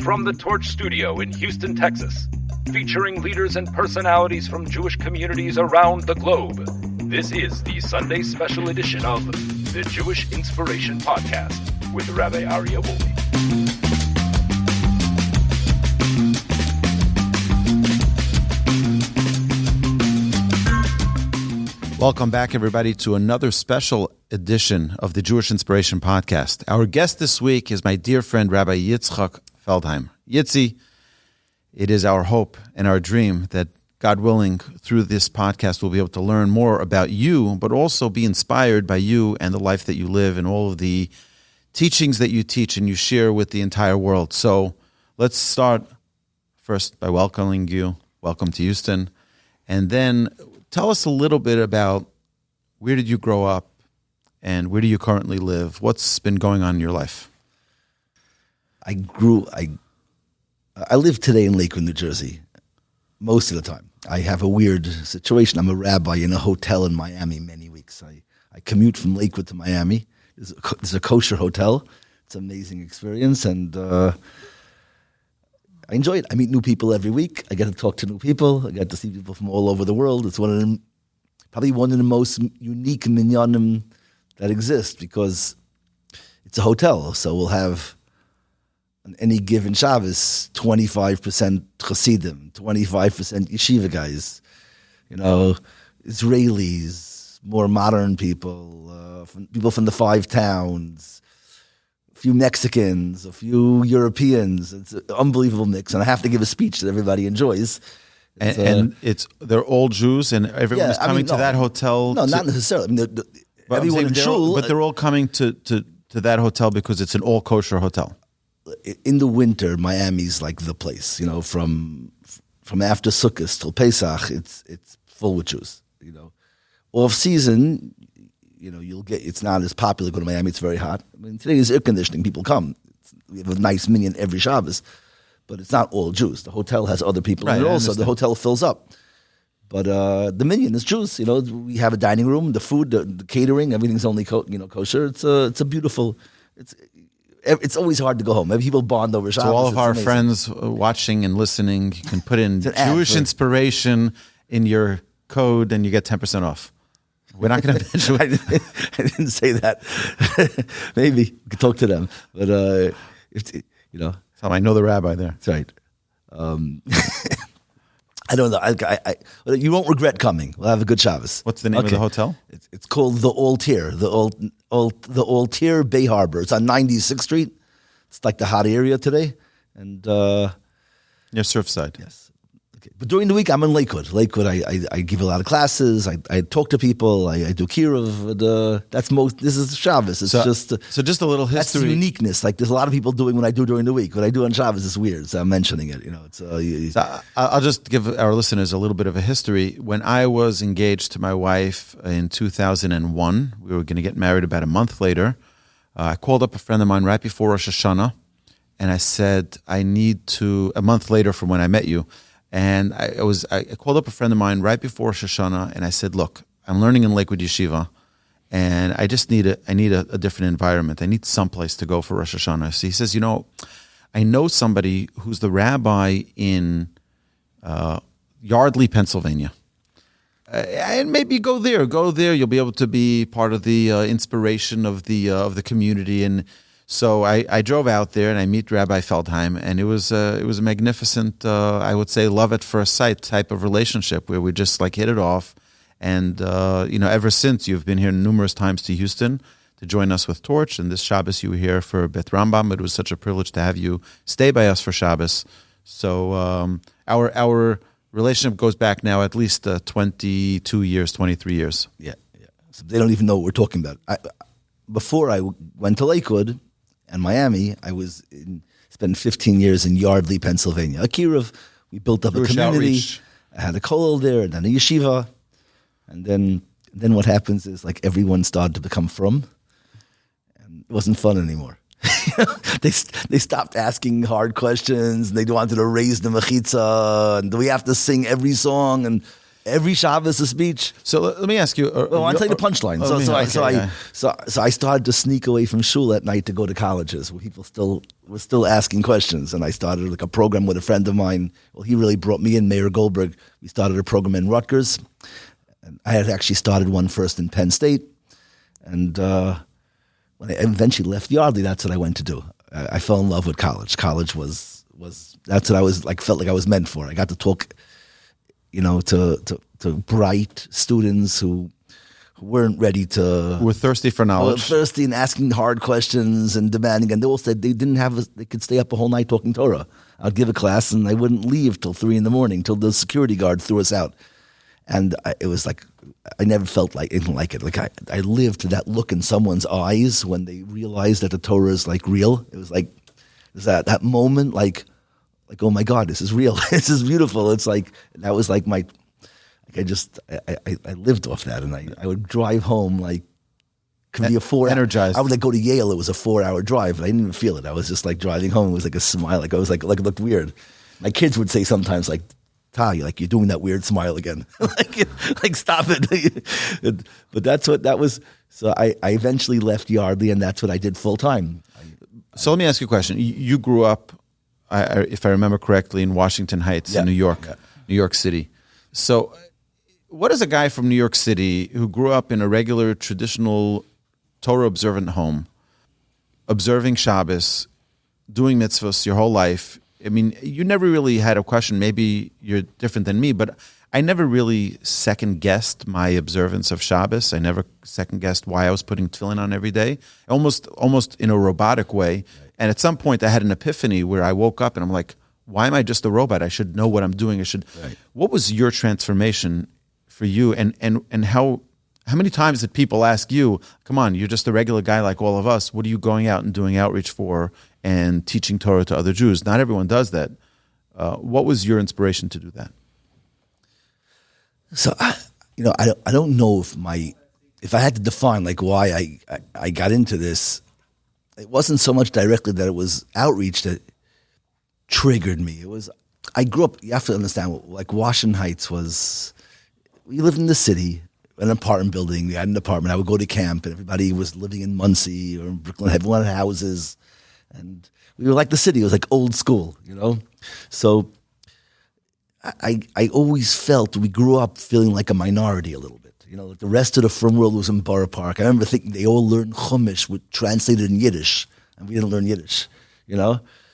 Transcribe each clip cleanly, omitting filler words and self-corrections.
From the Torch Studio in Houston, Texas, featuring leaders and personalities from Jewish communities around the globe, this is the Sunday special edition of the Jewish Inspiration Podcast with Rabbi Aryeh Wolbe. Welcome back, everybody, to another special edition of the Jewish Inspiration Podcast. Our guest this week is my dear friend, Rabbi Yitzchak Feldheim. Yitzi, it is our hope and our dream that, God willing, through this podcast, we'll be able to learn more about you, but also be inspired by you and the life that you live and all of the teachings that you teach and you share with the entire world. So let's start first by welcoming you. Welcome to Houston. And then tell us a little bit about where did you grow up and where do you currently live? What's been going on in your life? I live today in Lakewood, New Jersey, most of the time. I have a weird situation. I'm a rabbi in a hotel in Miami many weeks. I commute from Lakewood to Miami. There's a Kosher hotel. It's an amazing experience, and I enjoy it. I meet new people every week. I get to talk to new people. I get to see people from all over the world. It's probably one of the most unique minyanim that exists because it's a hotel. So we'll have, on any given Shabbos, 25% Hasidim, 25% yeshiva guys, Israelis, more modern people, people from the five towns, a few Mexicans, a few Europeans. It's an unbelievable mix, and I have to give a speech that everybody enjoys. They're all Jews, and everyone is coming to that hotel. No, not necessarily. Everyone in shul, but they're all coming to that hotel because it's an all kosher hotel. In the winter, Miami's like the place. From after Sukkot till Pesach, it's full with Jews. Off season, you'll get. It's not as popular to go to Miami. It's very hot. Today is air conditioning. People come. We have a nice minyan every Shabbos, but it's not all Jews. The hotel has other people in it also. The hotel fills up. But the minyan is Jews. We have a dining room, the food, the catering, everything's only kosher. It's a beautiful. It's always hard to go home. Maybe people bond over Shabbos. So all of our friends watching and listening, you can put in Jewish inspiration in your code, and you get 10% off. We're not going to mention. I didn't say that. Maybe we could talk to them, but So I know the rabbi there. That's right. I don't know. You won't regret coming. We'll have a good Shabbos. What's the name of the hotel? It's called the Altair. The Altair Bay Harbor. It's on 96th Street. It's like the hot area today, and near Surfside. Yes. Okay. But during the week, I'm in Lakewood. Lakewood, I give a lot of classes. I talk to people. I do kiruv. This is Shabbos. It's just a little history. That's the uniqueness. Like there's a lot of people doing what I do during the week. What I do on Shabbos is weird. So I'm mentioning it. I'll just give our listeners a little bit of a history. When I was engaged to my wife in 2001, we were going to get married about a month later. I called up a friend of mine right before Rosh Hashanah, and I said, I need to, a month later from when I met you, and I called up a friend of mine right before Rosh Hashanah, and I said, look, I'm learning in Lakewood Yeshiva, and I just need a different environment. I need someplace to go for Rosh Hashanah. So he says, I know somebody who's the rabbi in Yardley, Pennsylvania. And maybe go there. You'll be able to be part of the inspiration of the community. And so I drove out there and I meet Rabbi Feldheim, and it was a magnificent, I would say, love at first sight type of relationship where we just hit it off. And ever since, you've been here numerous times to Houston to join us with Torch, and this Shabbos you were here for Bet Rambam. It was such a privilege to have you stay by us for Shabbos. So our relationship goes back now at least 22 years, 23 years. Yeah. So they don't even know what we're talking about. Before I went to Lakewood and Miami, I spent 15 years in Yardley, Pennsylvania. Akirev, we built up Jewish a community. Outreach. I had a kollel there, and then a yeshiva. And then what happens is everyone started to become from, and it wasn't fun anymore. They stopped asking hard questions. They wanted to raise the mechitza, and do we have to sing every song and every Shabbos a speech? So let me ask you. Well, I'll tell you the punchline. So I started to sneak away from shul at night to go to colleges where people still was still asking questions, and I started like a program with a friend of mine. Well, he really brought me in, Mayor Goldberg. We started a program in Rutgers, and I had actually started one first in Penn State, and when I eventually left Yardley, that's what I went to do. I fell in love with college. College was that's what I was like, felt like I was meant for. I got to talk, to bright students who weren't ready to. We're thirsty for knowledge. Thirsty and asking hard questions and demanding. And they all said they they could stay up a whole night talking Torah. I'd give a class and I wouldn't leave till 3 a.m, till the security guard threw us out. And it was like, I never felt like anything like it. Like I lived to that look in someone's eyes when they realized that the Torah is like real. It was like, that moment, like, oh my God, this is real. This is beautiful. It's like, that was like I lived off that, and I would drive home like, could be a 4 hour. Energized. I would like go to Yale. It was a 4-hour drive, but I didn't even feel it. I was just like driving home. It was like a smile. Like I was like it looked weird. My kids would say sometimes like, "Ty, you're doing that weird smile again." like stop it. But that's what that was. So I eventually left Yardley, and that's what I did full time. So let me ask you a question. You grew up, if I remember correctly, in Washington Heights, in New York, New York City. So what is a guy from New York City who grew up in a regular, traditional, Torah-observant home, observing Shabbos, doing mitzvahs your whole life? I mean, you never really had a question. Maybe you're different than me, but I never really second-guessed my observance of Shabbos. I never second-guessed why I was putting tefillin on every day, almost in a robotic way. Right. And at some point, I had an epiphany where I woke up and I'm like, why am I just a robot? I should know what I'm doing. Right. What was your transformation for you? And how many times did people ask you, come on, you're just a regular guy like all of us. What are you going out and doing outreach for and teaching Torah to other Jews? Not everyone does that. What was your inspiration to do that? So, I don't know if I had to define like why I got into this, it wasn't so much directly that it was outreach that triggered me. It was, I grew up, you have to understand, like Washington Heights we lived in the city, an apartment building. We had an apartment. I would go to camp, and everybody was living in Muncie or in Brooklyn. Everyone had houses, and we were like the city. It was like old school, So I always felt we grew up feeling like a minority a little bit. Like the rest of the frum world was in Borough Park. I remember thinking they all learned Chumash translated in Yiddish, and we didn't learn Yiddish.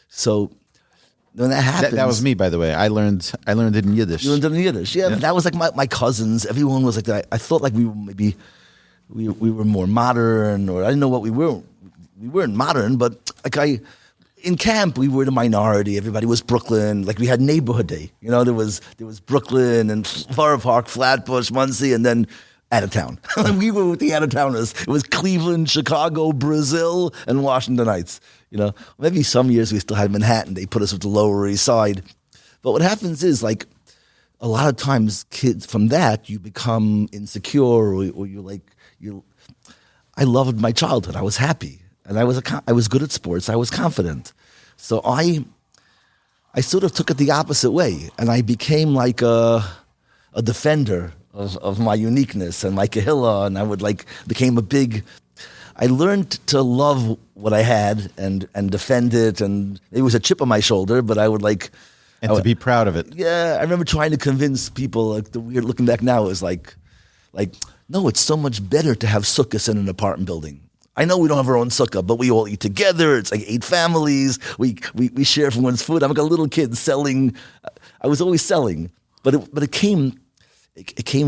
So when that happened, that was me, by the way. I learned it in Yiddish. You learned it in Yiddish, yeah. But that was like my cousins. Everyone was like that. I thought like we were more modern, or I didn't know what we were. We weren't modern, but like in camp we were the minority. Everybody was Brooklyn. Like we had neighborhood day. There was Brooklyn and Borough Park, Flatbush, Muncie, and then out of town. We were with the out of towners. It was Cleveland, Chicago, Brazil, and Washington Heights. Maybe some years we still had Manhattan. They put us with the Lower East Side. But what happens is, like, a lot of times kids from that, you become insecure, or I loved my childhood. I was happy. And I was good at sports. I was confident. So I sort of took it the opposite way. And I became like a defender of my uniqueness and my kahila. And I became I learned to love what I had and defend it, and it was a chip on my shoulder, but I would to be proud of it. Yeah, I remember trying to convince people, like the weird looking back now is like, no, it's so much better to have sukkahs in an apartment building. I know we don't have our own sukkah, but we all eat together. It's like 8 families. We share everyone's food. I'm like a little kid selling. I was always selling, but it came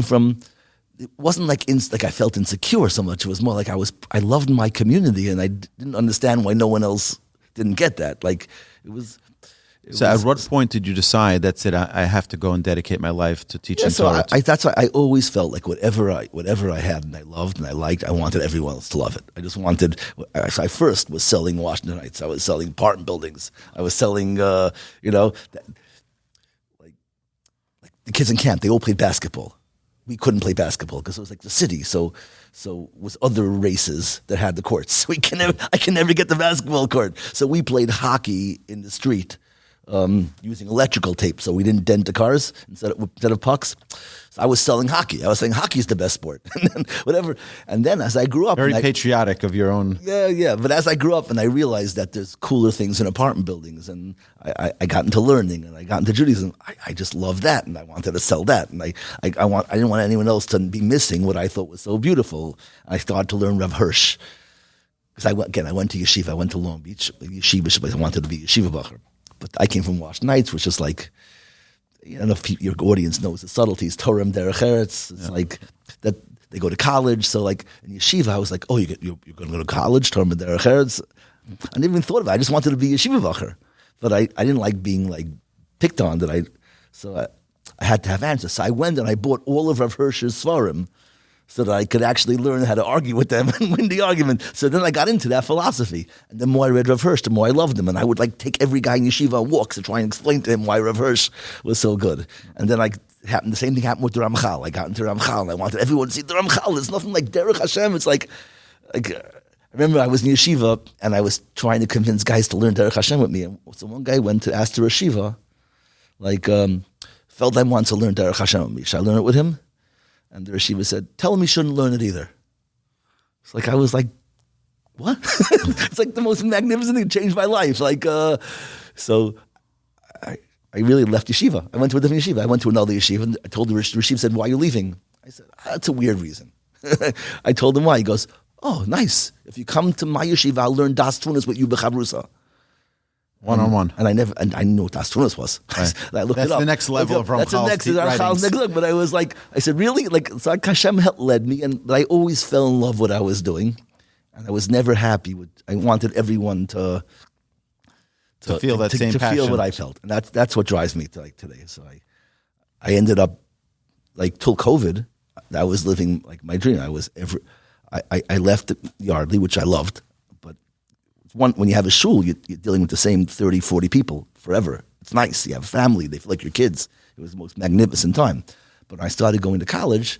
from. It wasn't like I felt insecure so much. It was more like I loved my community, and I didn't understand why no one else didn't get that. Like at what point did you decide that's it? I have to go and dedicate my life to teaching Torah? That's why I always felt like whatever I had and I loved and I liked, I wanted everyone else to love it. I just wanted. I first was selling Washington Heights. I was selling apartment buildings. I was selling, like the kids in camp. They all played basketball. We couldn't play basketball because it was like the city. So was other races that had the courts. I can never get the basketball court. So we played hockey in the street using electrical tape, so we didn't dent the cars instead of pucks. So I was selling hockey. I was saying hockey's the best sport, and then whatever. And then as I grew up, Very patriotic of your own. Yeah. But as I grew up, and I realized that there's cooler things in apartment buildings, and I got into learning, and I got into Judaism. I just loved that, and I wanted to sell that, and I didn't want anyone else to be missing what I thought was so beautiful. I started to learn Rav Hirsch. Because I went to yeshiva. I went to Long Beach yeshiva, but I wanted to be yeshiva bacher. But I came from Wash Nights, which is like, I don't know if your audience knows the subtleties. Torah derech eretz. It's like that they go to college. So like in yeshiva, I was like, oh, you're going to go to college, Torah derech eretz. I didn't even thought of it. I just wanted to be yeshiva bacher, but I didn't like being like picked on. So I had to have answers. So I went and I bought all of Rav Hirsch's svarim, so that I could actually learn how to argue with them and win the argument. So then I got into that philosophy. And the more I read Rav Hirsch, the more I loved him. And I would like take every guy in yeshiva on walks to try and explain to him why Rav Hirsch was so good. And then the same thing happened with the Ramchal. I got into Ramchal and I wanted everyone to see the Ramchal. There's nothing like Derech Hashem. It's like I remember I was in yeshiva and I was trying to convince guys to learn Derech Hashem with me. And so one guy went to ask the yeshiva, Feldheim wants to learn Derech Hashem with me. Should I learn it with him? And the Yeshiva said, tell him he shouldn't learn it either. It's like, I was like, what? It's like the most magnificent thing. It changed my life. So I really left yeshiva. I went to a different yeshiva. I went to another yeshiva, and I told the yeshiva, said, why are you leaving? I said, that's a weird reason. I told him why. He goes, oh, nice. If you come to my yeshiva, I'll learn Das Tunis with you b'chavrusa. One-on-one. And I knew what Das Tunis was. Right. I looked That's it up. the next level of Ramchal's That's the next look. But I was like, I said, really? So Hashem led me, but I always fell in love with what I was doing. And I was never happy with, I wanted everyone to feel that same passion. To feel what I felt. And that's what drives me to today. So I ended up, till COVID, I was living my dream. I left Yardley, which I loved. When you have a shul, you're dealing with the same 30, 40 people forever. It's nice. You have a family. They feel like your kids. It was the most magnificent time. But I started going to college.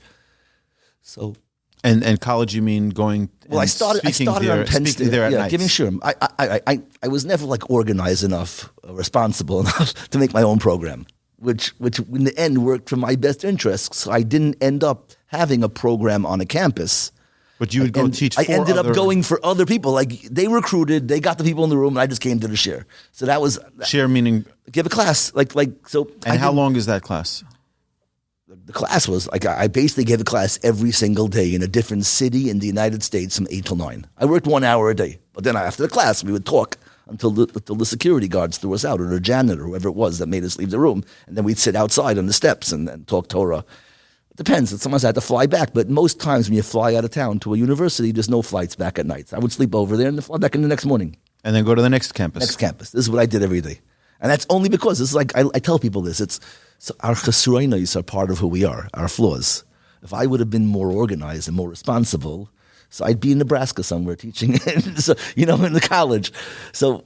So, and college, you mean going? Well, I started on Penn State. There at nights. Giving shurim. I was never organized enough, responsible enough to make my own program, which in the end worked for my best interests. So I didn't end up having a program on a campus. But you would go teach. I ended up going for other people. They recruited, they got the people in the room, and I just came to the share. So that was share meaning give a class. So. And how long is that class? The class was I basically gave a class every single day in a different city in the United States from 8 till 9. I worked 1 hour a day, but then after the class we would talk until the security guards threw us out, or the janitor, whoever it was that made us leave the room, and then we'd sit outside on the steps and talk Torah. Depends. Sometimes I had to fly back, but most times when you fly out of town to a university, there's no flights back at night. I would sleep over there and fly back in the next morning. And then go to the next campus. This is what I did every day. And that's only because this is I tell people this. So our chesronos are part of who we are, our flaws. If I would have been more organized and more responsible, so I'd be in Nebraska somewhere teaching, in the college. So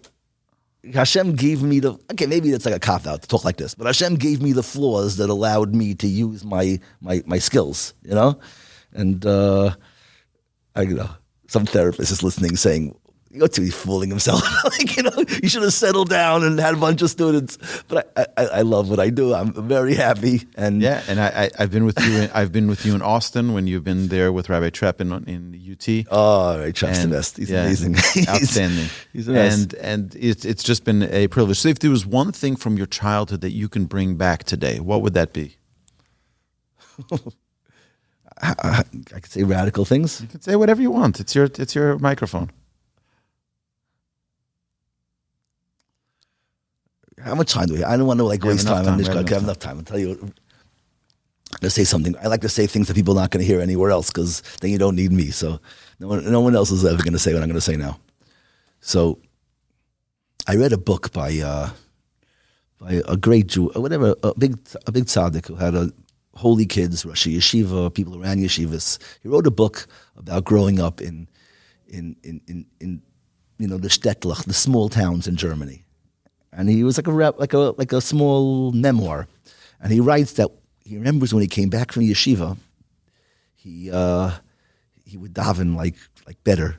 Hashem gave me maybe that's like a cop-out to talk like this, but Hashem gave me the flaws that allowed me to use my skills, And, some therapist is listening saying, you're too fooling himself. You should have settled down and had a bunch of students. But I love what I do. I'm very happy. And I've been with you. I've been with you in Austin when you've been there with Rabbi Trepp in UT. Oh, Rabbi Trepp's the best. He's amazing. Outstanding. He's the best. And it's just been a privilege. So if there was one thing from your childhood that you can bring back today, what would that be? I could say radical things. You can say whatever you want. It's your microphone. How much time do we have? I don't want to waste time on this. I have enough time. I'll tell you. I'm going to say something. I like to say things that people are not going to hear anywhere else, because then you don't need me. So no one else is ever going to say what I'm going to say now. So I read a book by a great Jew, or whatever, a big tzaddik who had holy kids, Rosh Yeshiva, people who ran yeshivas. He wrote a book about growing up in the shtetl, the small towns in Germany. And he was like a small memoir, and he writes that he remembers when he came back from yeshiva, he would daven like better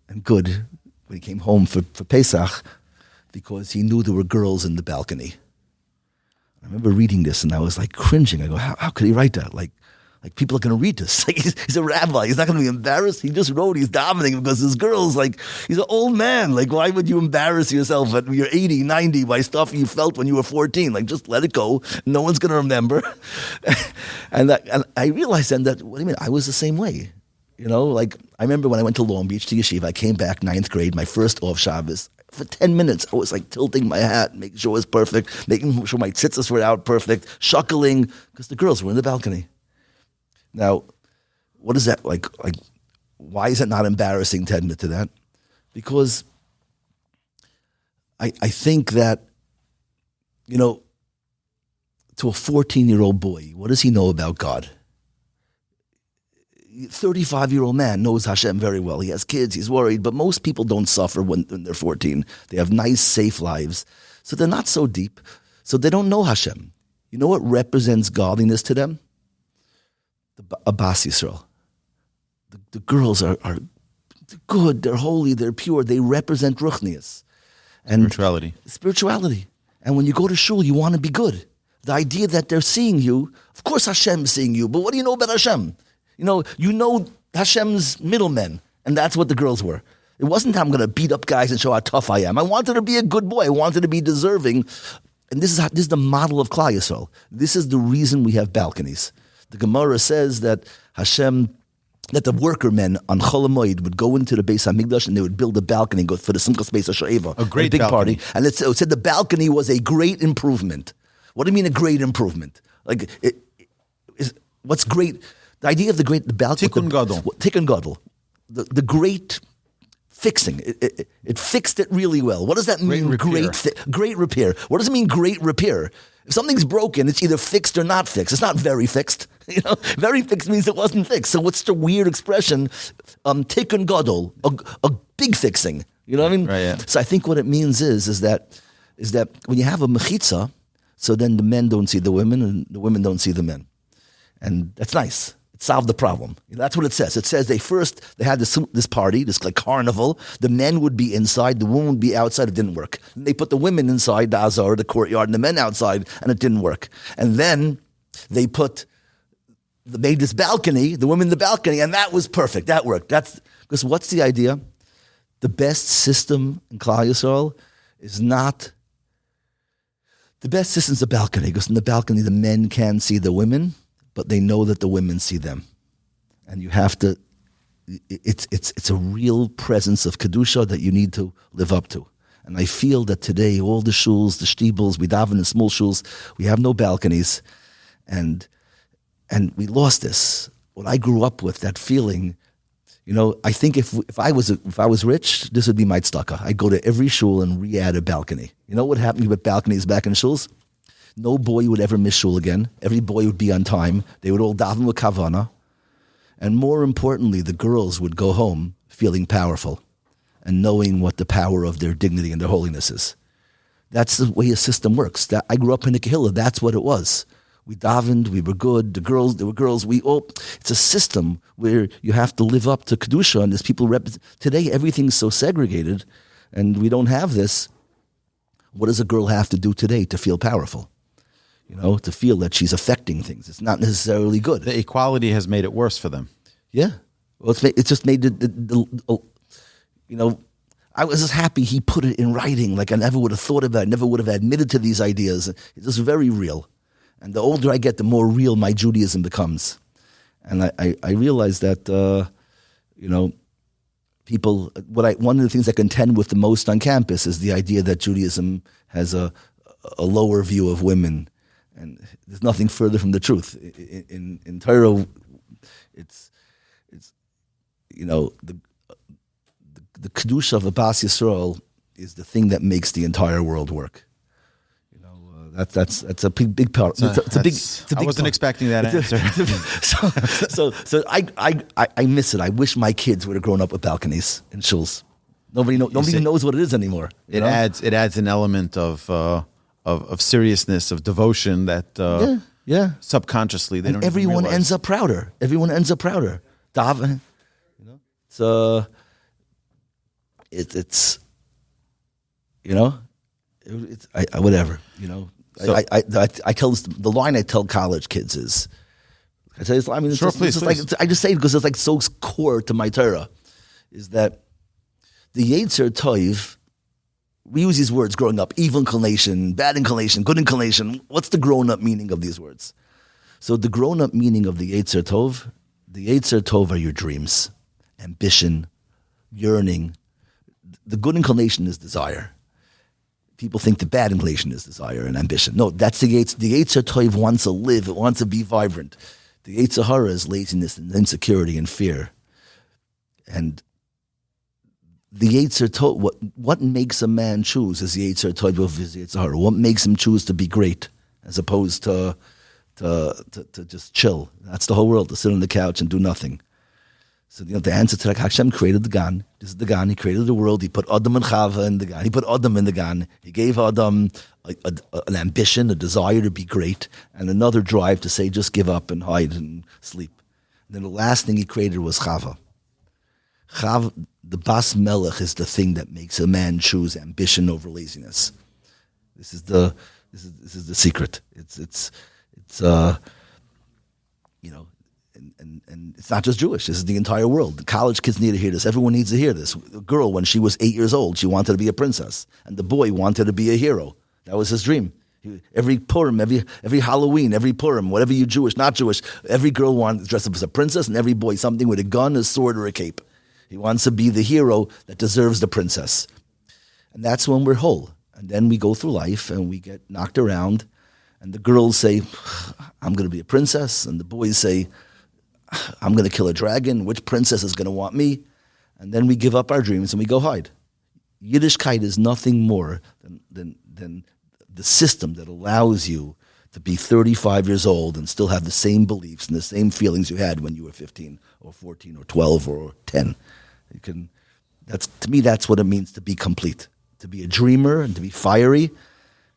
and good when he came home for Pesach, because he knew there were girls in the balcony. I remember reading this and I was like cringing. I go, how could he write that? Like people are going to read this. Like he's a rabbi. He's not going to be embarrassed. He just wrote, he's davening because his girl's like, he's an old man. Like, why would you embarrass yourself at you're 80, 90 by stuff you felt when you were 14? Like, just let it go. No one's going to remember. and I realized then that, what do you mean? I was the same way. You know, like I remember when I went to Long Beach to yeshiva, I came back 9th grade, my first off Shabbos. For 10 minutes, I was like tilting my hat, making sure it was perfect, making sure my tzitzis were out perfect, shuckling, because the girls were in the balcony. Now, what is that like? Like, why is it not embarrassing to admit to that? Because I think that, you know, to a 14-year-old boy, what does he know about God? 35-year-old man knows Hashem very well. He has kids, he's worried, but most people don't suffer when they're 14. They have nice, safe lives. So they're not so deep. So they don't know Hashem. You know what represents godliness to them? The Bas Yisrael. The girls are good, they're holy, they're pure. They represent Ruchnius. And spirituality. And when you go to shul, you want to be good. The idea that they're seeing you, of course Hashem's seeing you, but what do you know about Hashem? You know Hashem's middlemen, and that's what the girls were. It wasn't I'm going to beat up guys and show how tough I am. I wanted to be a good boy. I wanted to be deserving. And this is the model of Klal Yisrael. This is the reason we have balconies. The Gemara says that that the worker men on Chol HaMoed would go into the Beis HaMikdash and they would build a balcony and go for the Simchas Beis HaShoeva. A great big balcony. party. And it said the balcony was a great improvement. What do you mean a great improvement? Like, what's great? The idea of the balcony. Tikkun Gadol. Tikkun Gadol. The great fixing. It fixed it really well. What does that mean? Great repair. What does it mean, great repair? If something's broken, it's either fixed or not fixed. It's not very fixed. Very fixed means it wasn't fixed. So what's the weird expression? Tikkun Gadol, a big fixing. You know what I mean? Right, yeah. So I think what it means is that when you have a mechitza, so then the men don't see the women and the women don't see the men. And that's nice. It solved the problem. That's what it says. It says they had this party, this like carnival. The men would be inside, the women would be outside. It didn't work. And they put the women inside the azar, the courtyard, and the men outside, and it didn't work. And then they made this balcony, the women in the balcony, and that was perfect. That worked. Because what's the idea? The best system in Klal Yisrael is not. The best system is the balcony, because in the balcony the men can see the women, but they know that the women see them. And you have to, it's a real presence of Kedusha that you need to live up to. And I feel that today, all the shuls, the shtibels, we daven in small shuls, we have no balconies, and we lost this. What I grew up with, that feeling, I think if I was rich, this would be my tzedakah. I'd go to every shul and re-add a balcony. You know what happened with balconies back in shuls? No boy would ever miss shul again. Every boy would be on time. They would all daven with kavana. And more importantly, the girls would go home feeling powerful and knowing what the power of their dignity and their holiness is. That's the way a system works. I grew up in the Kehillah. That's what it was. We davened. We were good. There were girls. It's a system where you have to live up to Kedusha, and there's people today, everything's so segregated, and we don't have this. What does a girl have to do today to feel powerful? To feel that she's affecting things. It's not necessarily good. The equality has made it worse for them. Yeah. Well, it's just made I was just happy he put it in writing. Like I never would have thought about it. I never would have admitted to these ideas. It's just very real. And the older I get, the more real my Judaism becomes. And I realize that, people, one of the things I contend with the most on campus is the idea that Judaism has a lower view of women. And there's nothing further from the truth. In Torah, it's the kedusha of a Bas Yisrael is the thing that makes the entire world work. That's a big part. It's a big I wasn't expecting that answer. So I miss it. I wish my kids would have grown up with balconies and shuls. Nobody knows what it is anymore. It adds an element of seriousness, of devotion that subconsciously they don't. Everyone ends up prouder. Daven, it's whatever. So, I tell this, the line I tell college kids is, I tell you this, I mean, it's Sure, just, please, it's please. Like, I just say it because it's like so core to my Torah, is that the Yetzer Tov, we use these words growing up, evil inclination, bad inclination, good inclination. What's the grown-up meaning of these words? So the grown-up meaning of the Yetzer Tov are your dreams, ambition, yearning. The good inclination is desire. People think the bad inclination is desire and ambition. No, that's the Yetzer. The Yetzer Tov wants to live. It wants to be vibrant. The Yetzer Hara is laziness and insecurity and fear. And the Yetzer Tov, what makes a man choose is the Yetzer Tov of his Yetzer Hara. What makes him choose to be great as opposed to just chill? That's the whole world, to sit on the couch and do nothing. So the answer to that, Hashem created the Gan. This is the Gan. He created the world. He put Adam and Chava in the Gan. He put Adam in the Gan. He gave Adam an ambition, a desire to be great, and another drive to say, just give up and hide and sleep. And then the last thing he created was Chava. Chava, the Bas Melech, is the thing that makes a man choose ambition over laziness. This is the secret. It's And it's not just Jewish. This is the entire world. The college kids need to hear this. Everyone needs to hear this. The girl, when she was 8 years old, she wanted to be a princess. And the boy wanted to be a hero. That was his dream. Every Purim, every Halloween, every Purim, whatever you Jewish, not Jewish, every girl wanted to dress up as a princess, and every boy something with a gun, a sword, or a cape. He wants to be the hero that deserves the princess. And that's when we're whole. And then we go through life and we get knocked around. And the girls say, I'm going to be a princess. And the boys say, I'm going to kill a dragon. Which princess is going to want me? And then we give up our dreams and we go hide. Yiddishkeit is nothing more than the system that allows you to be 35 years old and still have the same beliefs and the same feelings you had when you were 15 or 14 or 12 or 10. To me, that's what it means to be complete, to be a dreamer and to be fiery.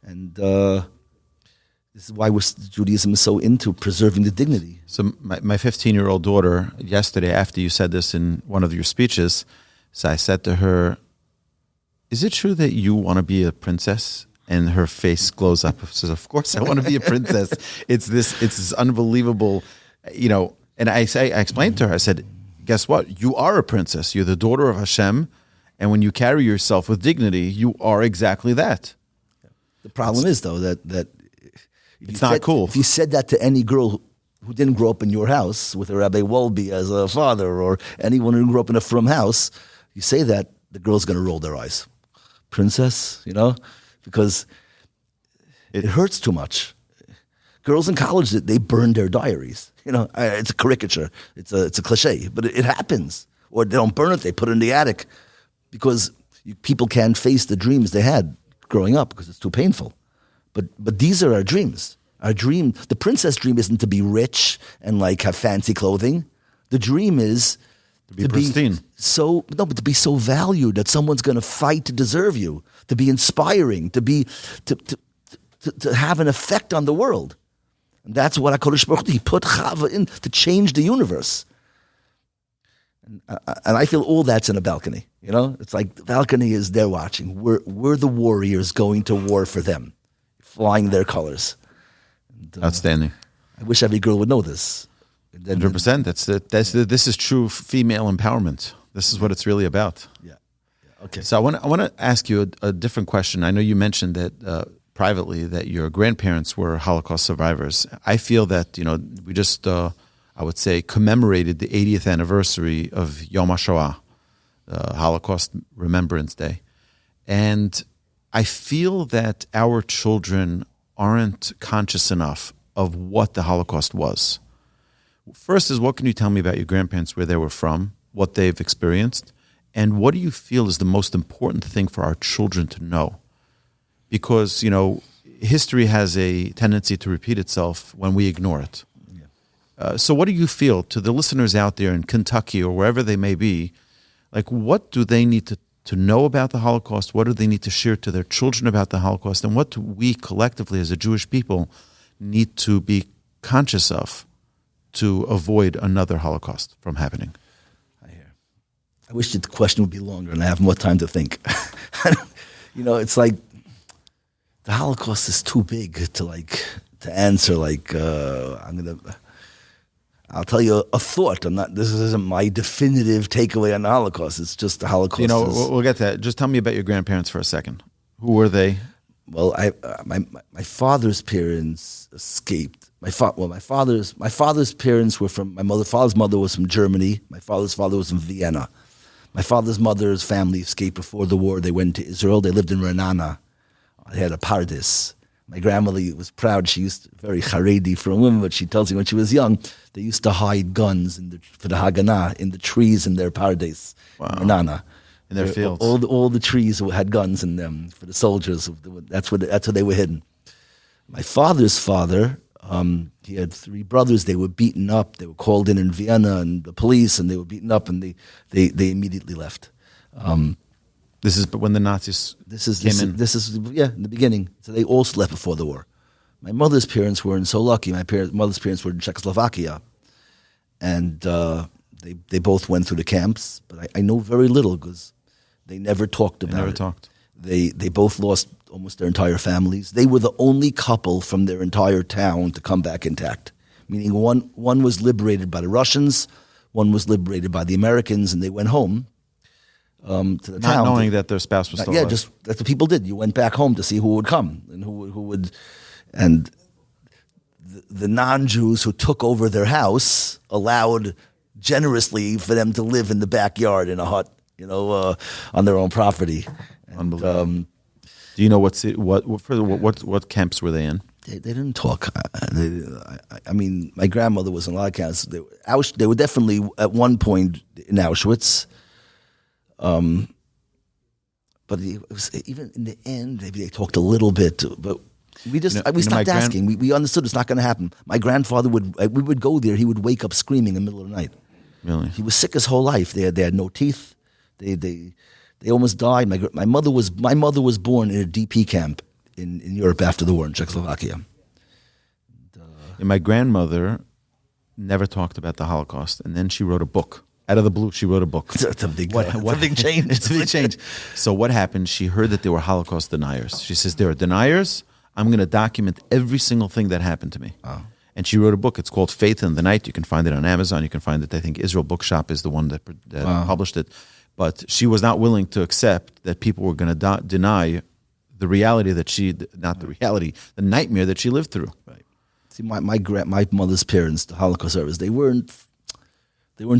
And this is why Judaism is so into preserving the dignity. So my 15-year-old daughter, yesterday, after you said this in one of your speeches, so I said to her, is it true that you want to be a princess? And her face glows up. She says, of course I want to be a princess. It's this unbelievable, and I explained to her, I said, guess what? You are a princess. You're the daughter of Hashem. And when you carry yourself with dignity, you are exactly that. The problem is, though, that it's not cool. If you said that to any girl who didn't grow up in your house with a Rabbi Wolbe as a father, or anyone who grew up in a frum house, you say that, the girl's going to roll their eyes. Princess, because it hurts too much. Girls in college, they burn their diaries. It's a caricature. It's a cliche, but it happens. Or they don't burn it, they put it in the attic because people can't face the dreams they had growing up because it's too painful. But these are our dreams. Our dream, the princess dream isn't to be rich and have fancy clothing. The dream is to be pristine. But to be so valued that someone's going to fight to deserve you, to be inspiring, to have an effect on the world. And that's what HaKadosh Baruch Hu, he put Chava in to change the universe. And I feel all that's in a balcony. It's like the balcony is there watching. We're the warriors going to war for them, flying their colors. And, outstanding. I wish every girl would know this. 100%. This is true female empowerment. This is what it's really about. Yeah. Okay. So I want to ask you a different question. I know you mentioned that privately that your grandparents were Holocaust survivors. I feel that we just I would say commemorated the 80th anniversary of Yom HaShoah, Holocaust Remembrance Day, and I feel that our children aren't conscious enough of what the Holocaust was. First is, what can you tell me about your grandparents, where they were from, what they've experienced, and what do you feel is the most important thing for our children to know? Because, history has a tendency to repeat itself when we ignore it. Yeah. So what do you feel, to the listeners out there in Kentucky or wherever they may be, what do they need to know about the Holocaust? What do they need to share to their children about the Holocaust? And what do we collectively as a Jewish people need to be conscious of to avoid another Holocaust from happening? I wish the question would be longer and I have more time to think. It's like the Holocaust is too big to answer. I'll tell you a thought. This isn't my definitive takeaway on the Holocaust. It's just the Holocaust. We'll get to that. Just tell me about your grandparents for a second. Who were they? Well, my father's parents escaped. My father's parents were from my father's mother was from Germany. My father's father was from Vienna. My father's mother's family escaped before the war. They went to Israel. They lived in Renana. They had a pardes. My grandmother was proud. She used very Haredi for a woman, but she tells me when she was young, they used to hide guns for the Haganah in the trees in their pardes. Wow. In Renana. In their fields. All the trees had guns in them for the soldiers. That's where they were hidden. My father's father, he had 3 brothers. They were beaten up. They were called in Vienna and the police, and they were beaten up, and they immediately left. This is when the Nazis came in? This is in the beginning. So they also left before the war. My mother's parents weren't so lucky. My mother's parents were in Czechoslovakia, and they both went through the camps. But I know very little because they never talked about it. They both lost almost their entire families. They were the only couple from their entire town to come back intact. Meaning one was liberated by the Russians, one was liberated by the Americans, and they went home to the town. Not knowing that their spouse was still alive. Just that's what people did. You went back home to see who would come and who would. And the non-Jews who took over their house allowed generously for them to live in the backyard in a hut, on their own property. Unbelievable. Do you know what camps were they in? They didn't talk. My grandmother was in a lot of camps. They were definitely at one point in Auschwitz. But it was, even in the end, maybe they talked a little bit. But we stopped asking. We understood it's not going to happen. My grandfather we would go there. He would wake up screaming in the middle of the night. Really? He was sick his whole life. They had no teeth. They almost died. My mother was born in a DP camp in Europe after the war in Czechoslovakia. And my grandmother never talked about the Holocaust, and then she wrote a book. Out of the blue, she wrote a book. It's a big change. It's a big change. So what happened? She heard that there were Holocaust deniers. She says, there are deniers. I'm going to document every single thing that happened to me. Oh. And she wrote a book. It's called Faith in the Night. You can find it on Amazon. You can find it, I think, Israel Bookshop is the one that published it. But she was not willing to accept that people were going to deny the reality that the nightmare that she lived through. Right. See, my mother's parents, the Holocaust survivors, they weren't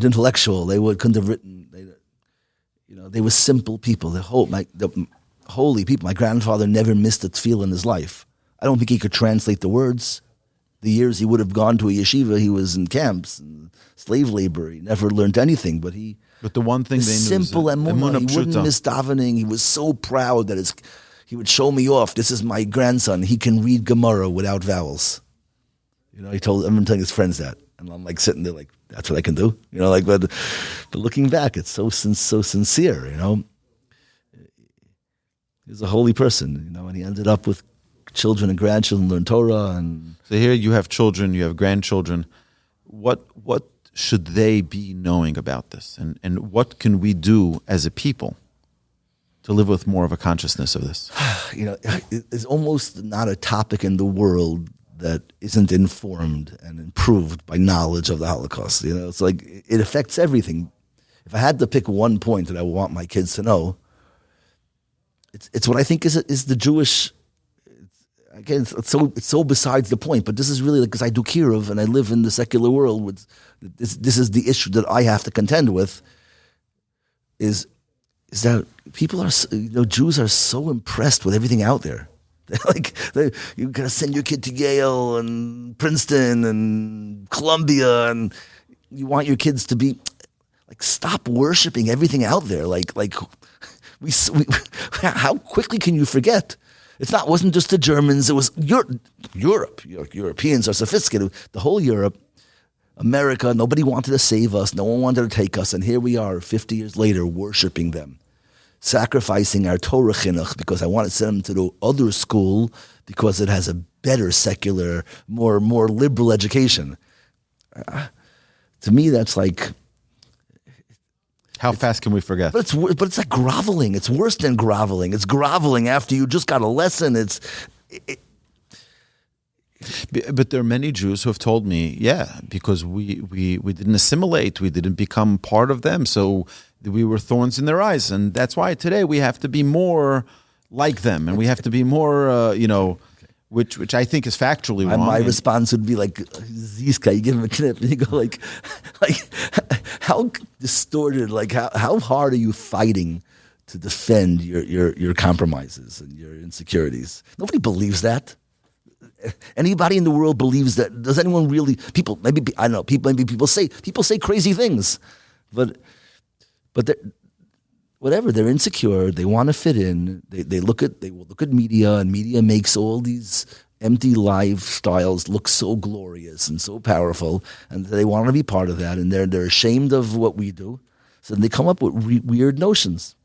intellectual. They couldn't have written. They were simple people. The holy people. My grandfather never missed a tefillah in his life. I don't think he could translate the words. The years he would have gone to a yeshiva, he was in camps and slave labor. He never learned anything, but the one thing they knew simple emunah. He wouldn't miss davening. He was so proud that he would show me off. This is my grandson. He can read Gemara without vowels. I've been telling his friends that, and I'm like sitting there like, that's what I can do. But looking back, it's so sincere. He's a holy person. And he ended up with children and grandchildren, learn Torah, and so here you have children, you have grandchildren. What should they be knowing about this, and what can we do as a people to live with more of a consciousness of this? It's almost not a topic in the world that isn't informed and improved by knowledge of the Holocaust. It's like it affects everything. If I had to pick one point that I want my kids to know, it's what I think is the Jewish. Again, it's so besides the point. But this is really because I do kiruv and I live in the secular world. This is the issue that I have to contend with. Is that people are Jews are so impressed with everything out there. You gotta send your kid to Yale and Princeton and Columbia, and you want your kids to be stop worshiping everything out there. We how quickly can you forget? Wasn't just the Germans. It was Europe. Europeans are sophisticated. The whole Europe, America. Nobody wanted to save us. No one wanted to take us, and here we are, 50 years later, worshiping them. Sacrificing our Torah chinuch because I want to send them to the other school because it has a better secular, more liberal education. To me, that's like... How fast can we forget? But it's like groveling. It's worse than groveling. It's groveling after you just got a lesson. But there are many Jews who have told me, because we didn't assimilate, we didn't become part of them, so we were thorns in their eyes, and that's why today we have to be more like them, and we have to be more, which I think is factually wrong. My response would be like, Zizka, you give him a knip, and you go like how distorted, like how hard are you fighting to defend your compromises and your insecurities? Nobody believes that. Anybody in the world believes that? Does anyone really? People, maybe I don't know. People say crazy things, but whatever. They're insecure. They want to fit in. They will look at media, and media makes all these empty lifestyles look so glorious and so powerful, and they want to be part of that, and they're ashamed of what we do, so they come up with weird notions.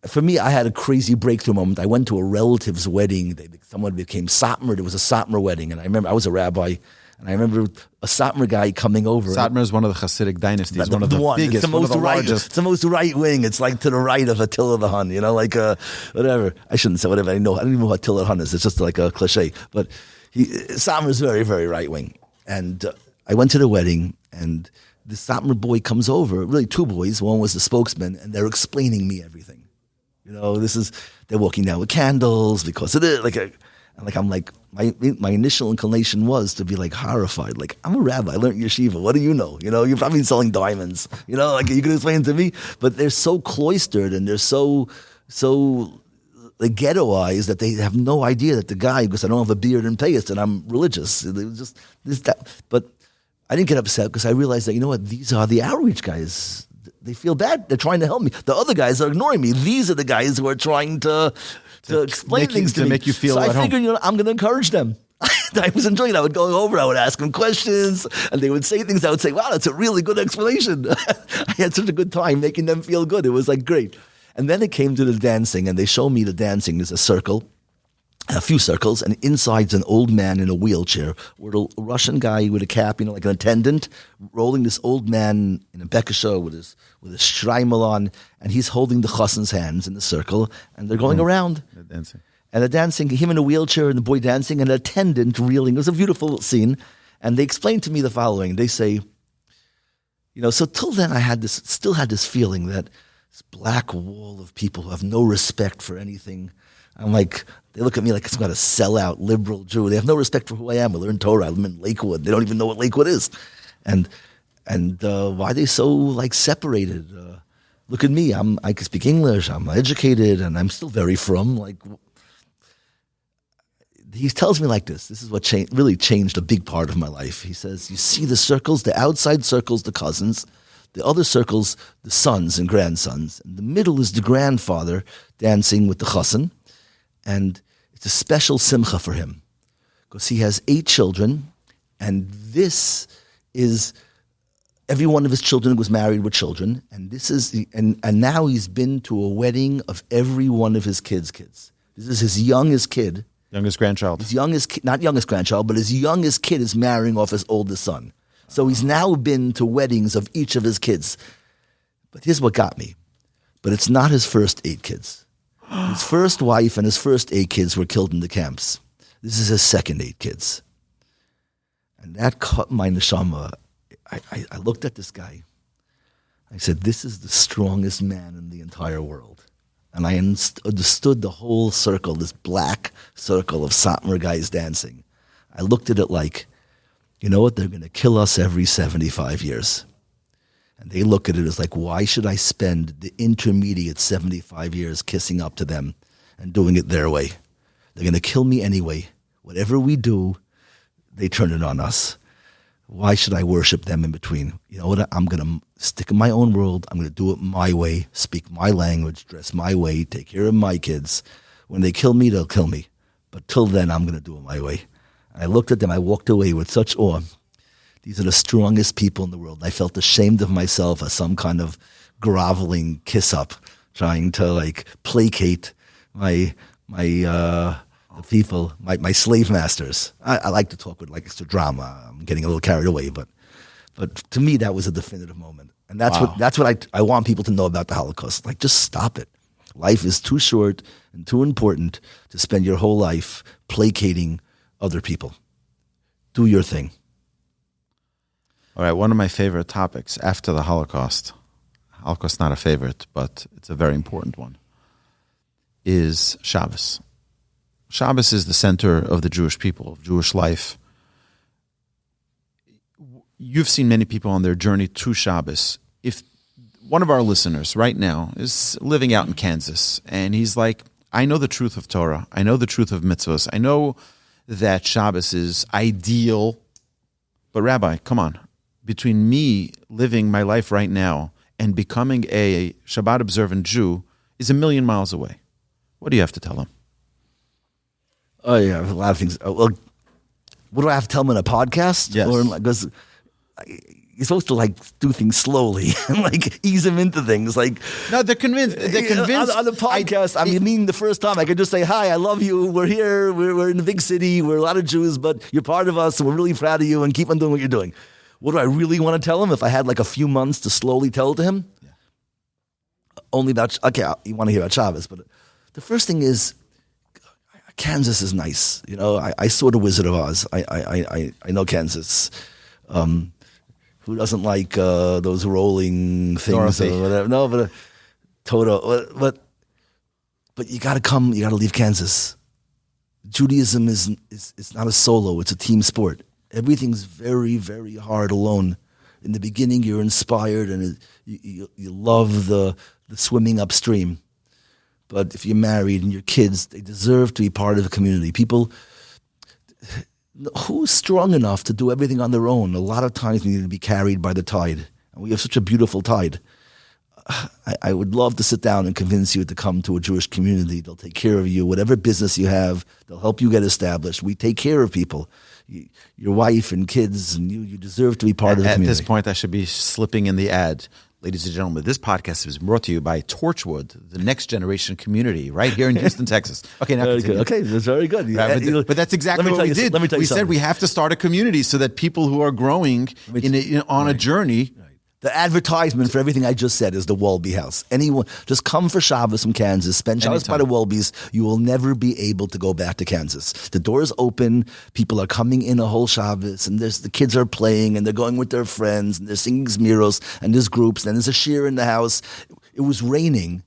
For me, I had a crazy breakthrough moment. I went to a relative's wedding. Someone became Satmar. There was a Satmar wedding, and I remember I was a rabbi, and I remember a Satmar guy coming over. Satmar is one of the Hasidic dynasties, one of the biggest, it's the most largest. It's the most right wing. It's like to the right of Attila the Hun, like whatever. I shouldn't say whatever. I don't even know who Attila the Hun is. It's just like a cliche. But Satmar is very, very right wing. And I went to the wedding, and the Satmar boy comes over, really two boys. One was the spokesman, and they're explaining me everything. They're walking down with candles because of it. I'm like, my initial inclination was to be like horrified. Like, I'm a rabbi, I learned yeshiva. What do you know? You're probably selling diamonds. You can explain it to me. But they're so cloistered and they're so like ghettoized that they have no idea that the guy, because I don't have a beard and payas, and I'm religious. It was just this, that. But I didn't get upset because I realized that, these are the outreach guys. They feel bad. They're trying to help me. The other guys are ignoring me. These are the guys who are trying to explain things to me. Make you feel so at I figured, I'm going to encourage them. I was enjoying it. I would go over, I would ask them questions, and they would say things. I would say, wow, that's a really good explanation. I had such a good time making them feel good. It was like great. And then it came to the dancing, and they showed me the dancing. There's a circle. A few circles, and inside's an old man in a wheelchair with a Russian guy with a cap, like an attendant, rolling this old man in a bekasha with his shtreimel on, and he's holding the chassan's hands in the circle, and they're going around. They're dancing. And they're dancing, him in a wheelchair and the boy dancing, and an attendant reeling. It was a beautiful scene. And they explained to me the following. They say, so till then I still had this feeling that this black wall of people who have no respect for anything. I'm like, they look at me like it's got a sellout liberal Jew. They have no respect for who I am. I learn Torah. I'm in Lakewood. They don't even know what Lakewood is. And why are they so separated? Look at me. I can speak English. I'm educated, and I'm still very frum. He tells me like this. This is what really changed a big part of my life. He says, you see the circles, the outside circles, the cousins, the other circles, the sons and grandsons. And the middle is the grandfather dancing with the chassan. And it's a special simcha for him because he has 8 children, and this is every one of his children was married with children, and this is and now he's been to a wedding of every one of his kids. This is his youngest kid, youngest grandchild. His youngest, not youngest grandchild, but his youngest kid is marrying off his oldest son. So he's now been to weddings of each of his kids. But here's what got me. But it's not his first 8 kids. His first wife and his first 8 kids were killed in the camps. This is his second 8 kids. And that caught my neshama. I looked at this guy. I said, this is the strongest man in the entire world. And I understood the whole circle, this black circle of Satmar guys dancing. I looked at it like, you know what, they're going to kill us every 75 years. And they look at it as like, why should I spend the intermediate 75 years kissing up to them and doing it their way? They're going to kill me anyway. Whatever we do, they turn it on us. Why should I worship them in between? You know what? I'm going to stick in my own world. I'm going to do it my way, speak my language, dress my way, take care of my kids. When they kill me, they'll kill me. But till then, I'm going to do it my way. And I looked at them. I walked away with such awe. These are the strongest people in the world. I felt ashamed of myself as some kind of groveling kiss-up, trying to like placate my people, my slave masters. I like to talk with like extra drama. I'm getting a little carried away, but to me that was a definitive moment, and that's what I want people to know about the Holocaust. Like, just stop it. Life is too short and too important to spend your whole life placating other people. Do your thing. All right, one of my favorite topics after the Holocaust, Holocaust not a favorite, but it's a very important one, is Shabbos. Shabbos is the center of the Jewish people, of Jewish life. You've seen many people on their journey to Shabbos. If one of our listeners right now is living out in Kansas, and he's like, I know the truth of Torah, I know the truth of mitzvahs, I know that Shabbos is ideal, but Rabbi, come on. Between me living my life right now and becoming a Shabbat observant Jew is 1,000,000 miles away. What do you have to tell them? Oh, yeah, a lot of things. Well, what do I have to tell them in a podcast? Yes. Because you're supposed to do things slowly and ease them into things. No, they're convinced. They're convinced. On the podcast, I mean, the first time I could just say, hi, I love you. We're here. We're in the big city. We're a lot of Jews, but you're part of us. And we're really proud of you and keep on doing what you're doing. What do I really want to tell him if I had a few months to slowly tell it to him? Yeah. Only about, you want to hear about Shabbos, but the first thing is, Kansas is nice. I saw the Wizard of Oz. I know Kansas. Who doesn't like those rolling things Dorothy. or whatever? No, but Toto. But you got to come. You got to leave Kansas. Judaism is not a solo. It's a team sport. Everything's very, very hard alone. In the beginning, you're inspired and you love the swimming upstream. But if you're married and your kids, they deserve to be part of the community. People, who's strong enough to do everything on their own? A lot of times we need to be carried by the tide. And we have such a beautiful tide. I would love to sit down and convince you to come to a Jewish community. They'll take care of you. Whatever business you have, they'll help you get established. We take care of people. Your wife and kids, and you deserve to be part of the community. At this point, I should be slipping in the ad. Ladies and gentlemen, this podcast is brought to you by Torchwood, the next generation community, right here in Houston, Texas. Okay, now continue. Okay, that's very good. Right, but that's exactly what we did. We said we have to start a community so that people who are growing on a journey. Right. The advertisement for everything I just said is the Wolbe House. Anyone, just come for Shabbos from Kansas, spend Shabbos by the Wolbes. You will never be able to go back to Kansas. The door's open. People are coming in a whole Shabbos, and the kids are playing, and they're going with their friends, and they're singing Zmiros, and there's groups, and there's a shir in the house. It was raining,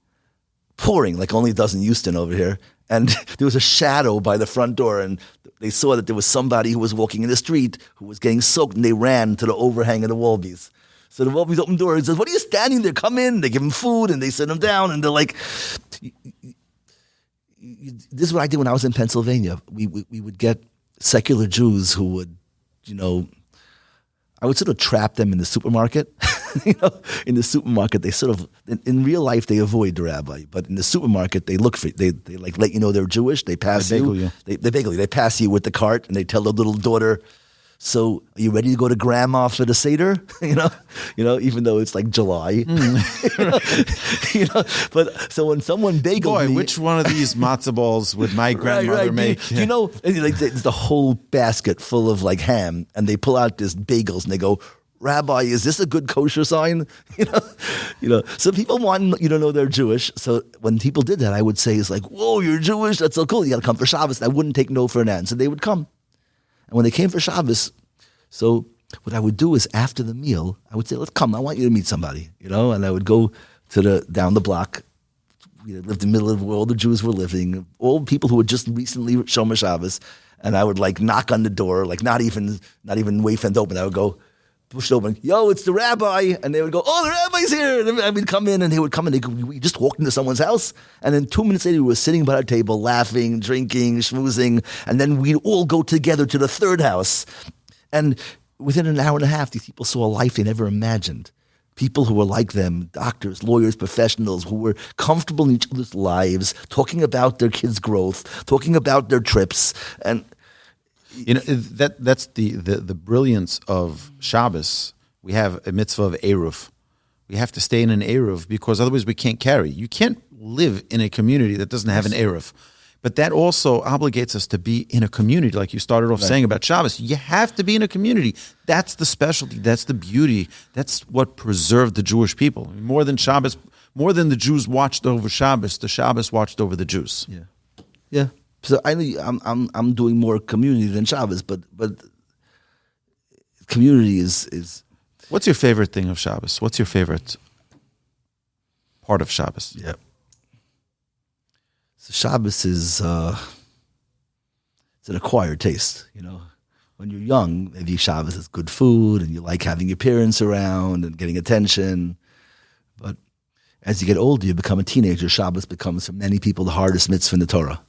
pouring like only it does in Houston over here, and there was a shadow by the front door, and they saw that there was somebody who was walking in the street who was getting soaked, and they ran to the overhang of the Wolbes. So the Wolbes opened the door and says, what are you standing there? Come in. They give him food and they sit him down and they're like, this is what I did when I was in Pennsylvania. We would get secular Jews who would, I would sort of trap them in the supermarket. In the supermarket, they sort of, in real life, they avoid the rabbi. But in the supermarket, they look for, they let you know they're Jewish. They pass They bagel you. They pass you with the cart and they tell the little daughter, so are you ready to go to grandma for the Seder? Even though it's like July. But so when someone bagels me, which one of these matzo balls would my grandmother make? There's the whole basket full of ham, and they pull out this bagels and they go, Rabbi, is this a good kosher sign? So people want you to know they're Jewish. So when people did that, I would say, it's like, whoa, you're Jewish? That's so cool. You got to come for Shabbos. And I wouldn't take no for an answer. They would come. And when they came for Shabbos, so what I would do is after the meal, I would say, let's come. I want you to meet somebody, And I would go down the block. We lived in the middle of where all the Jews were living, all people who had just recently Shomer Shabbos. And I would knock on the door, not even wait for them to open. I would go, push it open. Yo, it's the rabbi. And they would go, oh, the rabbi's here. And I would come in and they would come in. We just walked into someone's house. And then 2 minutes later, we were sitting by our table, laughing, drinking, schmoozing. And then we'd all go together to the third house. And within an hour and a half, these people saw a life they never imagined. People who were like them, doctors, lawyers, professionals, who were comfortable in each other's lives, talking about their kids' growth, talking about their trips. And that's the brilliance of Shabbos. We have a mitzvah of Eruv. We have to stay in an Eruv because otherwise we can't carry. You can't live in a community that doesn't have an Eruv. But that also obligates us to be in a community, like you started off saying about Shabbos. You have to be in a community. That's the specialty. That's the beauty. That's what preserved the Jewish people. More than Shabbos more than the Jews watched over Shabbos, the Shabbos watched over the Jews. Yeah. So I'm doing more community than Shabbos, but community is. What's your favorite thing of Shabbos? What's your favorite part of Shabbos? Yeah. So Shabbos is it's an acquired taste, you know. When you're young, maybe Shabbos is good food and you like having your parents around and getting attention. But as you get older, you become a teenager, Shabbos becomes for many people the hardest mitzvah in the Torah.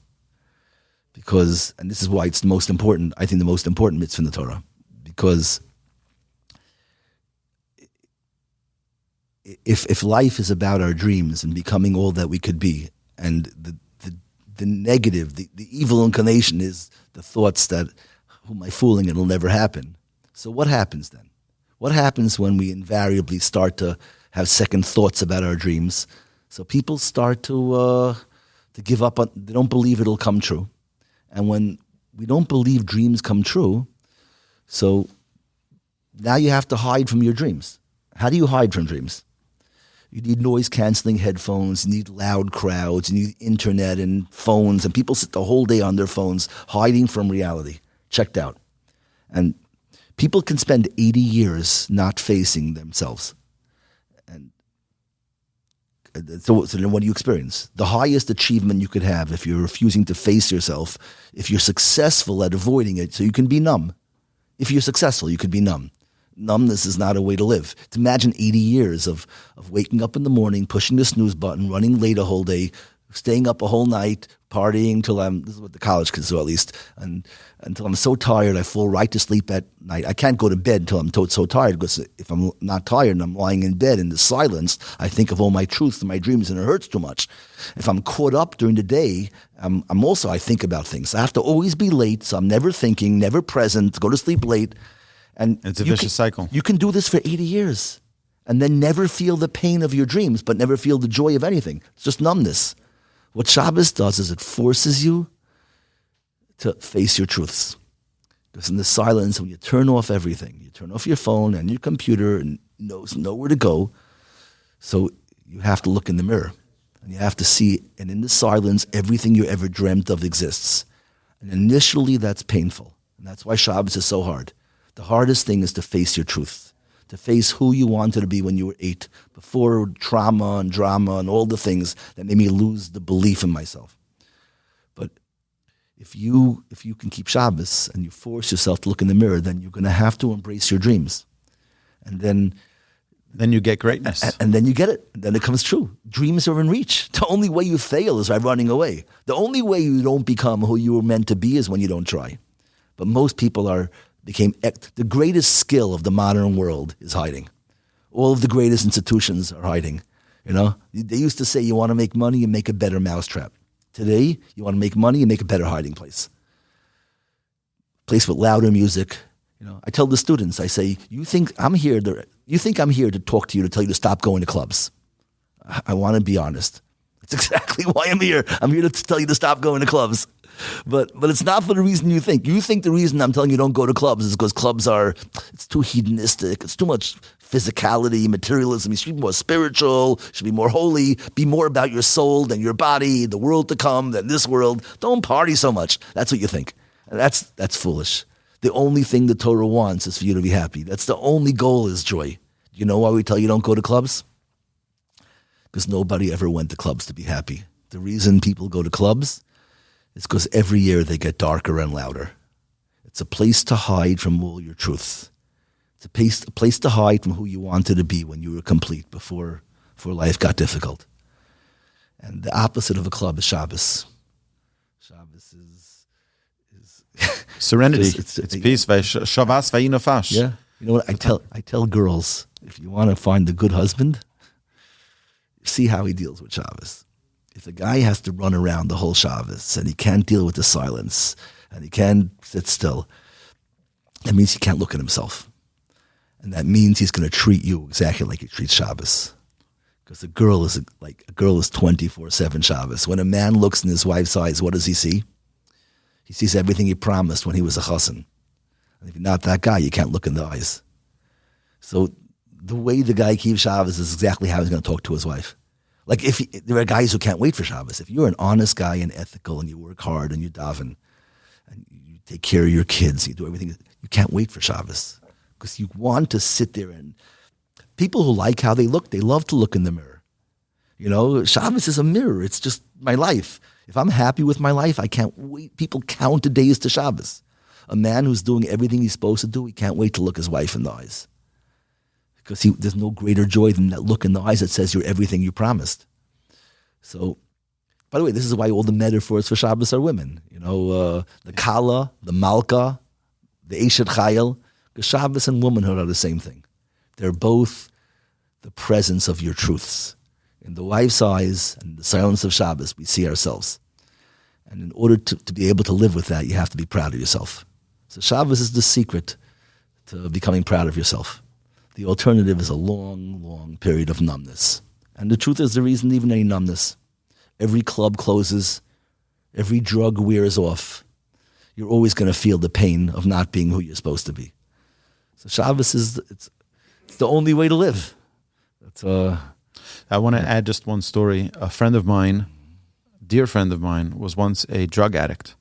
Because, and this is why it's the most important, I think the most important mitzvah in the Torah. Because if life is about our dreams and becoming all that we could be, and the negative, the evil inclination is the thoughts that, who am I fooling, it'll never happen. So what happens then? What happens when we invariably start to have second thoughts about our dreams? So people start to give up on, they don't believe it'll come true. And when we don't believe dreams come true, so now you have to hide from your dreams. How do you hide from dreams? You need noise-canceling headphones, you need loud crowds, you need internet and phones, and people sit the whole day on their phones hiding from reality, checked out. And people can spend 80 years not facing themselves. And so then what do you experience? The highest achievement you could have if you're refusing to face yourself, if you're successful at avoiding it, so you can be numb. If you're successful, you could be numb. Numbness is not a way to live. To imagine 80 years of waking up in the morning, pushing the snooze button, running late a whole day, staying up a whole night, partying till this is what the college kids do at least, and until I'm so tired I fall right to sleep at night. I can't go to bed until I'm so tired, because if I'm not tired and I'm lying in bed in the silence, I think of all my truths and my dreams and it hurts too much. If I'm caught up during the day, I think about things. I have to always be late, so I'm never thinking, never present, go to sleep late. And it's a vicious cycle. You can do this for 80 years and then never feel the pain of your dreams, but never feel the joy of anything. It's just numbness. What Shabbos does is it forces you to face your truths. Because in the silence, when you turn off everything, you turn off your phone and your computer and knows nowhere to go, so you have to look in the mirror. And you have to see, and in the silence, everything you ever dreamt of exists. And initially, that's painful. And that's why Shabbos is so hard. The hardest thing is to face your truth, to face who you wanted to be when you were 8, before trauma and drama and all the things that made me lose the belief in myself. But if you can keep Shabbos and you force yourself to look in the mirror, then you're going to have to embrace your dreams. And then you get greatness. And then you get it. And then it comes true. Dreams are in reach. The only way you fail is by running away. The only way you don't become who you were meant to be is when you don't try. But most people the greatest skill of the modern world is hiding. All of the greatest institutions are hiding. You know, they used to say you want to make money and make a better mousetrap. Today, you want to make money and make a better hiding place. Place with louder music. You know, I tell the students, I say, you think I'm here to talk to you, to tell you to stop going to clubs. I want to be honest. It's exactly why I'm here. I'm here to tell you to stop going to clubs. But it's not for the reason you think. You think the reason I'm telling you don't go to clubs is because clubs it's too hedonistic. It's too much physicality, materialism. You should be more spiritual, you should be more holy, be more about your soul than your body, the world to come than this world. Don't party so much. That's what you think. And that's foolish. The only thing the Torah wants is for you to be happy. That's the only goal is joy. Do you know why we tell you don't go to clubs? Because nobody ever went to clubs to be happy. The reason people go to clubs is because every year they get darker and louder. It's a place to hide from all your truths. It's a place to hide from who you wanted to be when you were complete, before life got difficult. And the opposite of a club is Shabbos. Shabbos is serenity. It's peace. Shavas vayinofash. Yeah. You know what I tell girls, if you want to find a good husband, see how he deals with Shabbos. If a guy has to run around the whole Shabbos and he can't deal with the silence and he can't sit still, that means he can't look at himself. And that means he's going to treat you exactly like he treats Shabbos. Because a girl is 24/7 Shabbos. When a man looks in his wife's eyes, what does he see? He sees everything he promised when he was a chassan. And if you're not that guy, you can't look in the eyes. So the way the guy keeps Shabbos is exactly how he's going to talk to his wife. Like there are guys who can't wait for Shabbos. If you're an honest guy and ethical and you work hard and you daven and you take care of your kids, you do everything, you can't wait for Shabbos because you want to sit there. And people who like how they look, they love to look in the mirror. Shabbos is a mirror. It's just my life. If I'm happy with my life, I can't wait. People count the days to Shabbos. A man who's doing everything he's supposed to do, he can't wait to look his wife in the eyes. Because there's no greater joy than that look in the eyes that says you're everything you promised. So, by the way, this is why all the metaphors for Shabbos are women. The Kala, the Malka, the Eshet Chayil. Because Shabbos and womanhood are the same thing. They're both the presence of your truths. In the wife's eyes and the silence of Shabbos, we see ourselves. And in order to be able to live with that, you have to be proud of yourself. So Shabbos is the secret to becoming proud of yourself. The alternative is a long, long period of numbness. And the truth is, there isn't even any numbness. Every club closes. Every drug wears off. You're always going to feel the pain of not being who you're supposed to be. So Shabbos it's the only way to live. I want to add just one story. A friend of mine, dear friend of mine, was once a drug addict.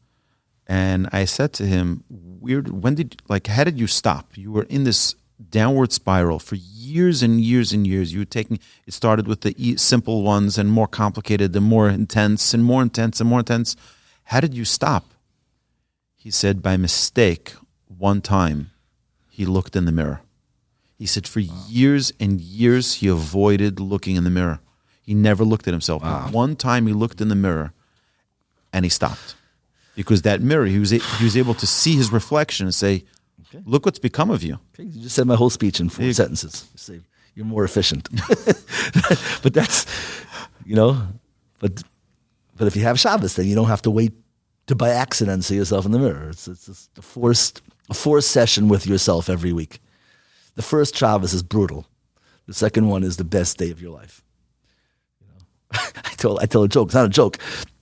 And I said to him, how did you stop? You were in this downward spiral for years and years and years. It started with the simple ones and more complicated, and more intense and more intense and more intense. How did you stop? He said, by mistake, one time, he looked in the mirror. He said for years and years, he avoided looking in the mirror. He never looked at himself. Wow. One time he looked in the mirror and he stopped. Because that mirror, he was able to see his reflection and say, okay, look what's become of you. Okay, you just said my whole speech in 4 sentences. You say, you're more efficient. But that's, but if you have Shabbos, then you don't have to wait to by accident see yourself in the mirror. It's a forced session with yourself every week. The first Shabbos is brutal. The second one is the best day of your life. I tell a joke. It's not a joke.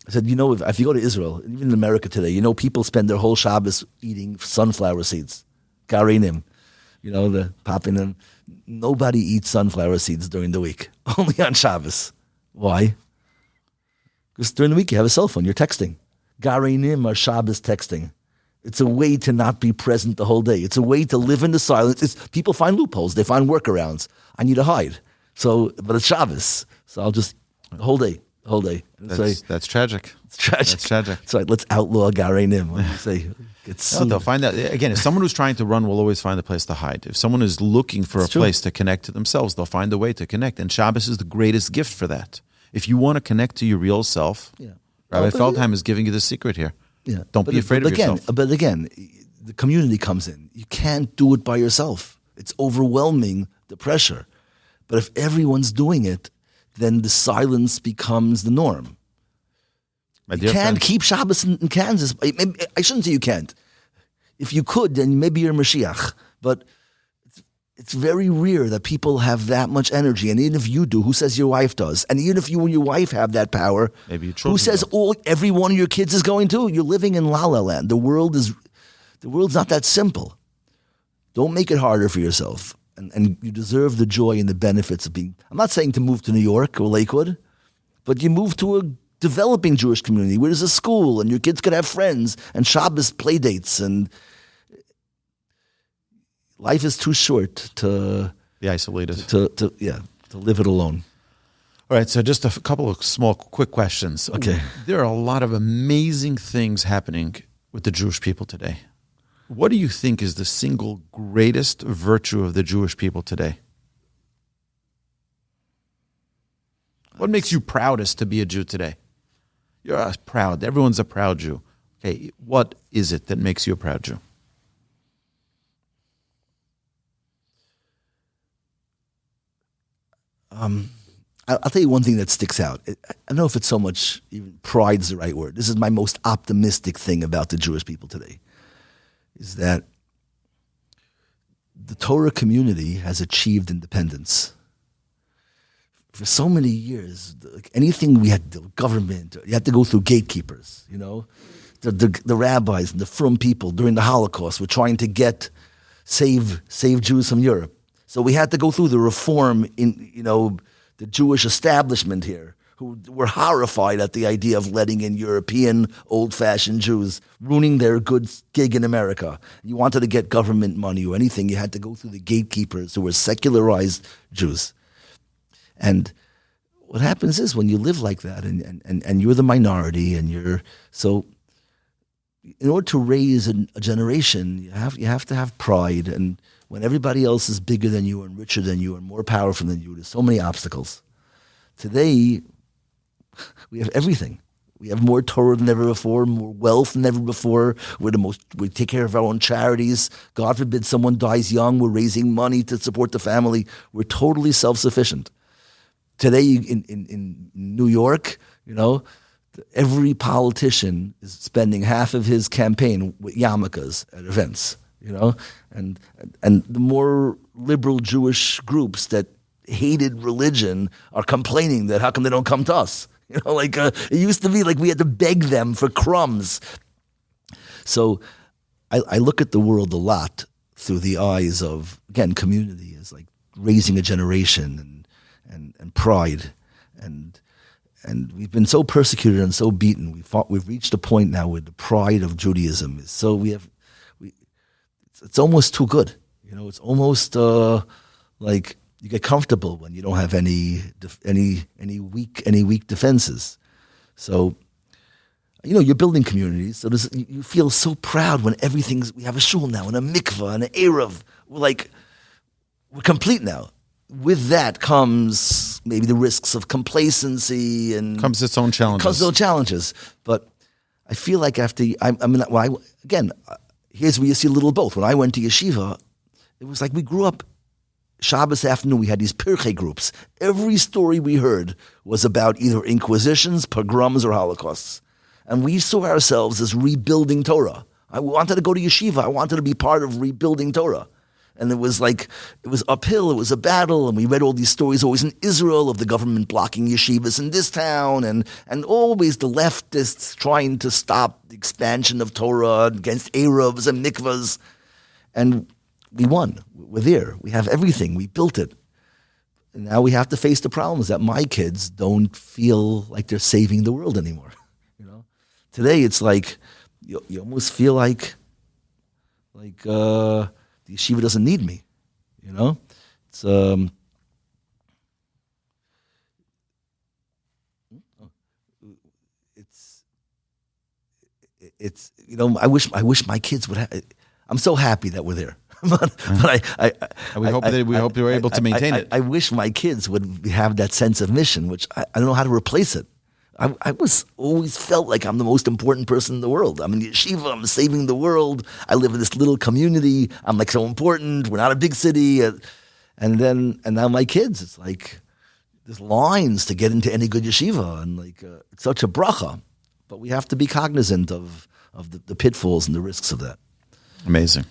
I said, if you go to Israel, even in America today, people spend their whole Shabbos eating sunflower seeds, garinim, the popping them. Nobody eats sunflower seeds during the week, only on Shabbos. Why? Because during the week you have a cell phone, you're texting. Garinim are Shabbos texting. It's a way to not be present the whole day. It's a way to live in the silence. People find loopholes. They find workarounds. I need to hide. But it's Shabbos. So I'll just, the whole day. That's tragic. It's tragic. That's tragic. That's right. Let's outlaw Gareinim. What do you say? They'll find out. Again, if someone who's trying to run will always find a place to hide. If someone is looking for place to connect to themselves, they'll find a way to connect. And Shabbos is the greatest gift for that. If you want to connect to your real self, Rabbi Feldheim is giving you the secret here. Yeah. Don't be afraid of yourself. But again, the community comes in. You can't do it by yourself. It's overwhelming, the pressure. But if everyone's doing it, then the silence becomes the norm. You can't keep Shabbos in Kansas. I shouldn't say you can't. If you could, then maybe you're Mashiach. But it's very rare that people have that much energy. And even if you do, who says your wife does? And even if you and your wife have that power, maybe who says every one of your kids is going to? You're living in La La Land. The world's not that simple. Don't make it harder for yourself. And you deserve the joy and the benefits of being. I'm not saying to move to New York or Lakewood, but you move to a developing Jewish community where there's a school and your kids could have friends and Shabbos play dates. And life is too short to be isolated. To live it alone. All right, so just a couple of small, quick questions. Okay. There are a lot of amazing things happening with the Jewish people today. What do you think is the single greatest virtue of the Jewish people today? What makes you proudest to be a Jew today? You're proud. Everyone's a proud Jew. Okay, what is it that makes you a proud Jew? I'll tell you one thing that sticks out. I don't know if it's so much, even pride's the right word. This is my most optimistic thing about the Jewish people today, is that the Torah community has achieved independence. For so many years, anything we had, the government, you had to go through gatekeepers, the rabbis and the frum people during the Holocaust were trying to save Jews from Europe. So we had to go through the reform in, the Jewish establishment here, who were horrified at the idea of letting in European old-fashioned Jews, ruining their good gig in America. You wanted to get government money or anything, you had to go through the gatekeepers who were secularized Jews. And what happens is when you live like that and you're the minority and you're so in order to raise a generation, you have to have pride, and when everybody else is bigger than you and richer than you and more powerful than you, there's so many obstacles. Today, we have everything. We have more Torah than ever before, more wealth than ever before. We take care of our own charities. God forbid someone dies young, we're raising money to support the family. We're totally self-sufficient. Today in New York, every politician is spending half of his campaign with yarmulkes at events, and the more liberal Jewish groups that hated religion are complaining that how come they don't come to us? It used to be like we had to beg them for crumbs. So I look at the world a lot through the eyes of, again, community as like raising a generation and pride. And we've been so persecuted and so beaten. We've reached a point now where the pride of Judaism is so it's almost too good. It's almost like you get comfortable when you don't have any weak defenses. So, you're building communities. So you feel so proud when we have a shul now and a mikvah and an eruv. We're complete now. With that comes maybe the risks of complacency and comes its own challenges. But I feel like after here's where you see a little both. When I went to yeshiva, it was like we grew up. Shabbos afternoon, we had these pirchei groups. Every story we heard was about either inquisitions, pogroms, or holocausts. And we saw ourselves as rebuilding Torah. I wanted to go to yeshiva. I wanted to be part of rebuilding Torah. And it was uphill, it was a battle, and we read all these stories always in Israel of the government blocking yeshivas in this town, and always the leftists trying to stop the expansion of Torah against eruvs and mikvahs. And we won. We're there. We have everything. We built it. And now we have to face the problems that my kids don't feel like they're saving the world anymore. Today it's like you almost feel like the yeshiva doesn't need me. It's I wish my kids would have. I'm so happy that we're there. but we hope you're able to maintain it. I wish my kids would have that sense of mission, which I don't know how to replace it. I always felt like I'm the most important person in the world. I'm in yeshiva. I'm saving the world. I live in this little community. I'm like so important. We're not a big city. And now my kids, it's like there's lines to get into any good yeshiva, and it's such a bracha. But we have to be cognizant of the pitfalls and the risks of that. Amazing.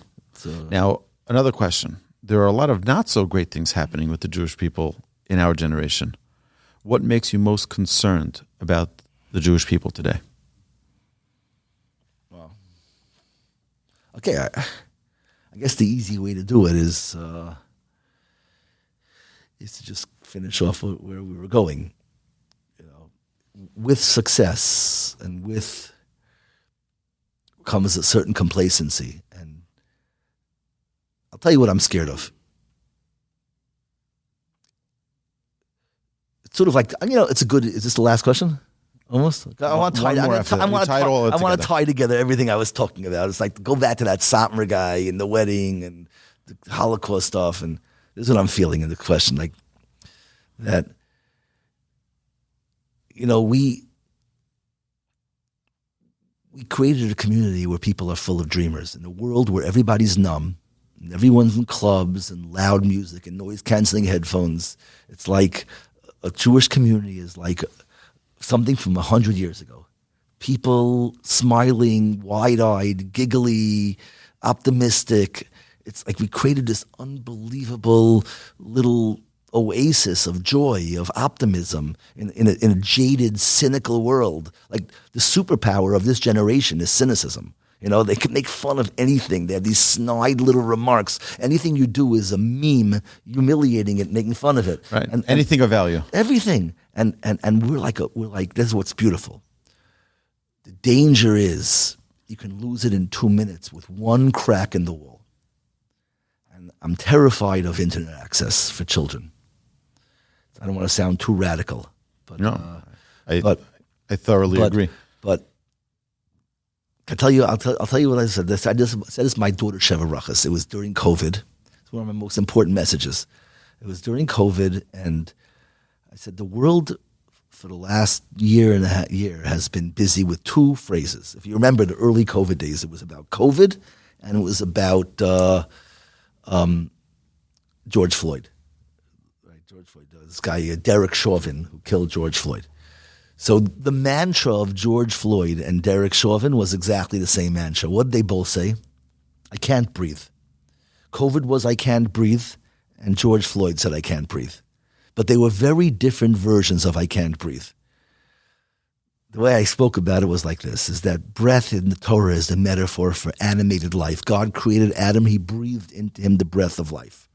Now, another question. There are a lot of not so great things happening with the Jewish people in our generation. What makes you most concerned about the Jewish people today? Well, okay, I guess the easy way to do it is to just finish off where we were going. With success and with comes a certain complacency. And I'll tell you what I'm scared of. It's sort of like, is this the last question? Almost? I want to tie together everything I was talking about. It's like, go back to that Satmar guy and the wedding and the Holocaust stuff. And this is what I'm feeling in the question. Like, that, we created a community where people are full of dreamers. In a world where everybody's numb, and everyone's in clubs and loud music and noise-canceling headphones, it's like a Jewish community is like something from 100 years ago. People smiling, wide-eyed, giggly, optimistic. It's like we created this unbelievable little oasis of joy, of optimism in a jaded, cynical world. Like the superpower of this generation is cynicism. They can make fun of anything. They have these snide little remarks. Anything you do is a meme, humiliating it, making fun of it. Right. And anything of value. Everything. And we're like, this is what's beautiful. The danger is you can lose it in 2 minutes with one crack in the wall. And I'm terrified of internet access for children. I don't want to sound too radical. But, no, I thoroughly agree. But I'll tell you what I said. I just said this to my daughter, Sheva Rachas. It was during COVID. It's one of my most important messages. It was during COVID, and I said the world for the last year and a half has been busy with two phrases. If you remember the early COVID days, it was about COVID, and it was about George Floyd. Right, George Floyd. This guy, Derek Chauvin, who killed George Floyd. So the mantra of George Floyd and Derek Chauvin was exactly the same mantra. What did they both say? I can't breathe. COVID was I can't breathe, and George Floyd said I can't breathe. But they were very different versions of I can't breathe. The way I spoke about it was like this, is that breath in the Torah is the metaphor for animated life. God created Adam, he breathed into him the breath of life.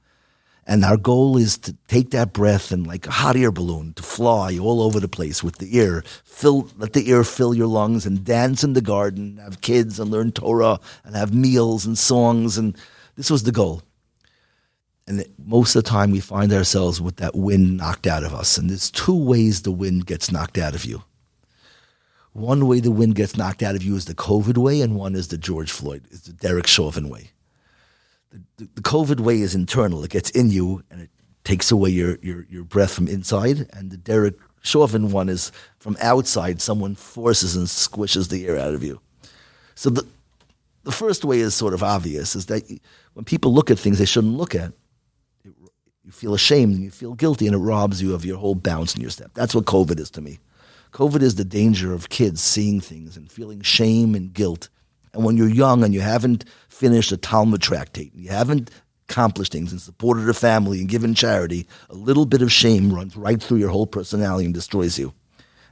And our goal is to take that breath and like a hot air balloon to fly all over the place with the air. Let the air fill your lungs and dance in the garden, have kids and learn Torah and have meals and songs. And this was the goal. And most of the time we find ourselves with that wind knocked out of us. And there's two ways the wind gets knocked out of you. One way the wind gets knocked out of you is the COVID way, and one is the George Floyd, is the Derek Chauvin way. The COVID way is internal. It gets in you and it takes away your breath from inside. And the Derek Chauvin one is from outside. Someone forces and squishes the air out of you. So the first way is sort of obvious, is that when people look at things they shouldn't look at, you feel ashamed and you feel guilty, and it robs you of your whole bounce in your step. That's what COVID is to me. COVID is the danger of kids seeing things and feeling shame and guilt. And when you're young and you haven't finished a Talmud tractate, and you haven't accomplished things and supported a family and given charity, a little bit of shame runs right through your whole personality and destroys you.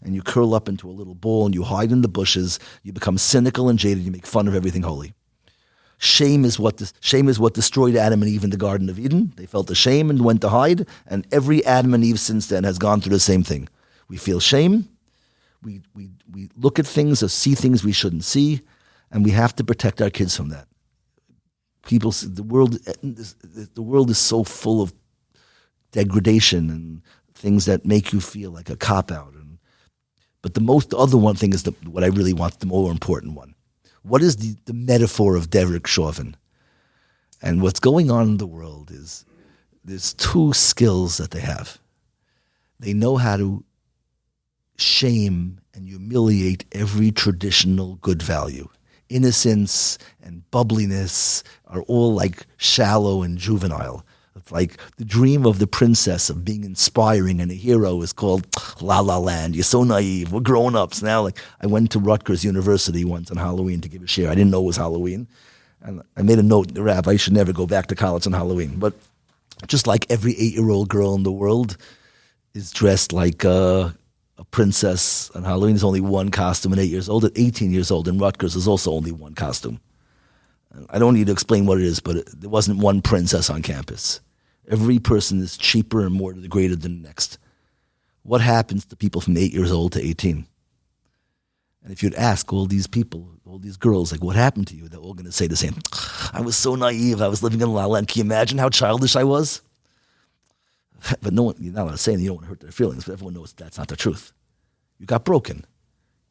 And you curl up into a little ball and you hide in the bushes. You become cynical and jaded. You make fun of everything holy. Shame is what destroyed Adam and Eve in the Garden of Eden. They felt the shame and went to hide. And every Adam and Eve since then has gone through the same thing. We feel shame. We look at things or see things we shouldn't see. And we have to protect our kids from that. The world is so full of degradation and things that make you feel like a cop-out. But the other one thing is what I really want, the more important one. What is the metaphor of Derek Chauvin? And what's going on in the world is there's two skills that they have. They know how to shame and humiliate every traditional good value. Innocence and bubbliness are all like shallow and juvenile. It's like the dream of the princess of being inspiring and a hero is called La La Land. You're so naive. We're grown-ups now. Like I went to Rutgers University once on Halloween to give a share. I didn't know it was Halloween. And I made a note to the rabbi, I should never go back to college on Halloween. But just like every 8-year-old girl in the world is dressed like a princess on Halloween, there's only one costume at 8 years old. At 18 years old in Rutgers, there's also only one costume. I don't need to explain what it is, but there wasn't one princess on campus. Every person is cheaper and more degraded than the next. What happens to people from 8 years old to 18? And if you'd ask all these people, all these girls, like, what happened to you? They're all going to say the same. I was so naive. I was living in La La Land. Can you imagine how childish I was? But no one, you're not allowed to say anything. You don't want to hurt their feelings, but everyone knows that's not the truth. You got broken.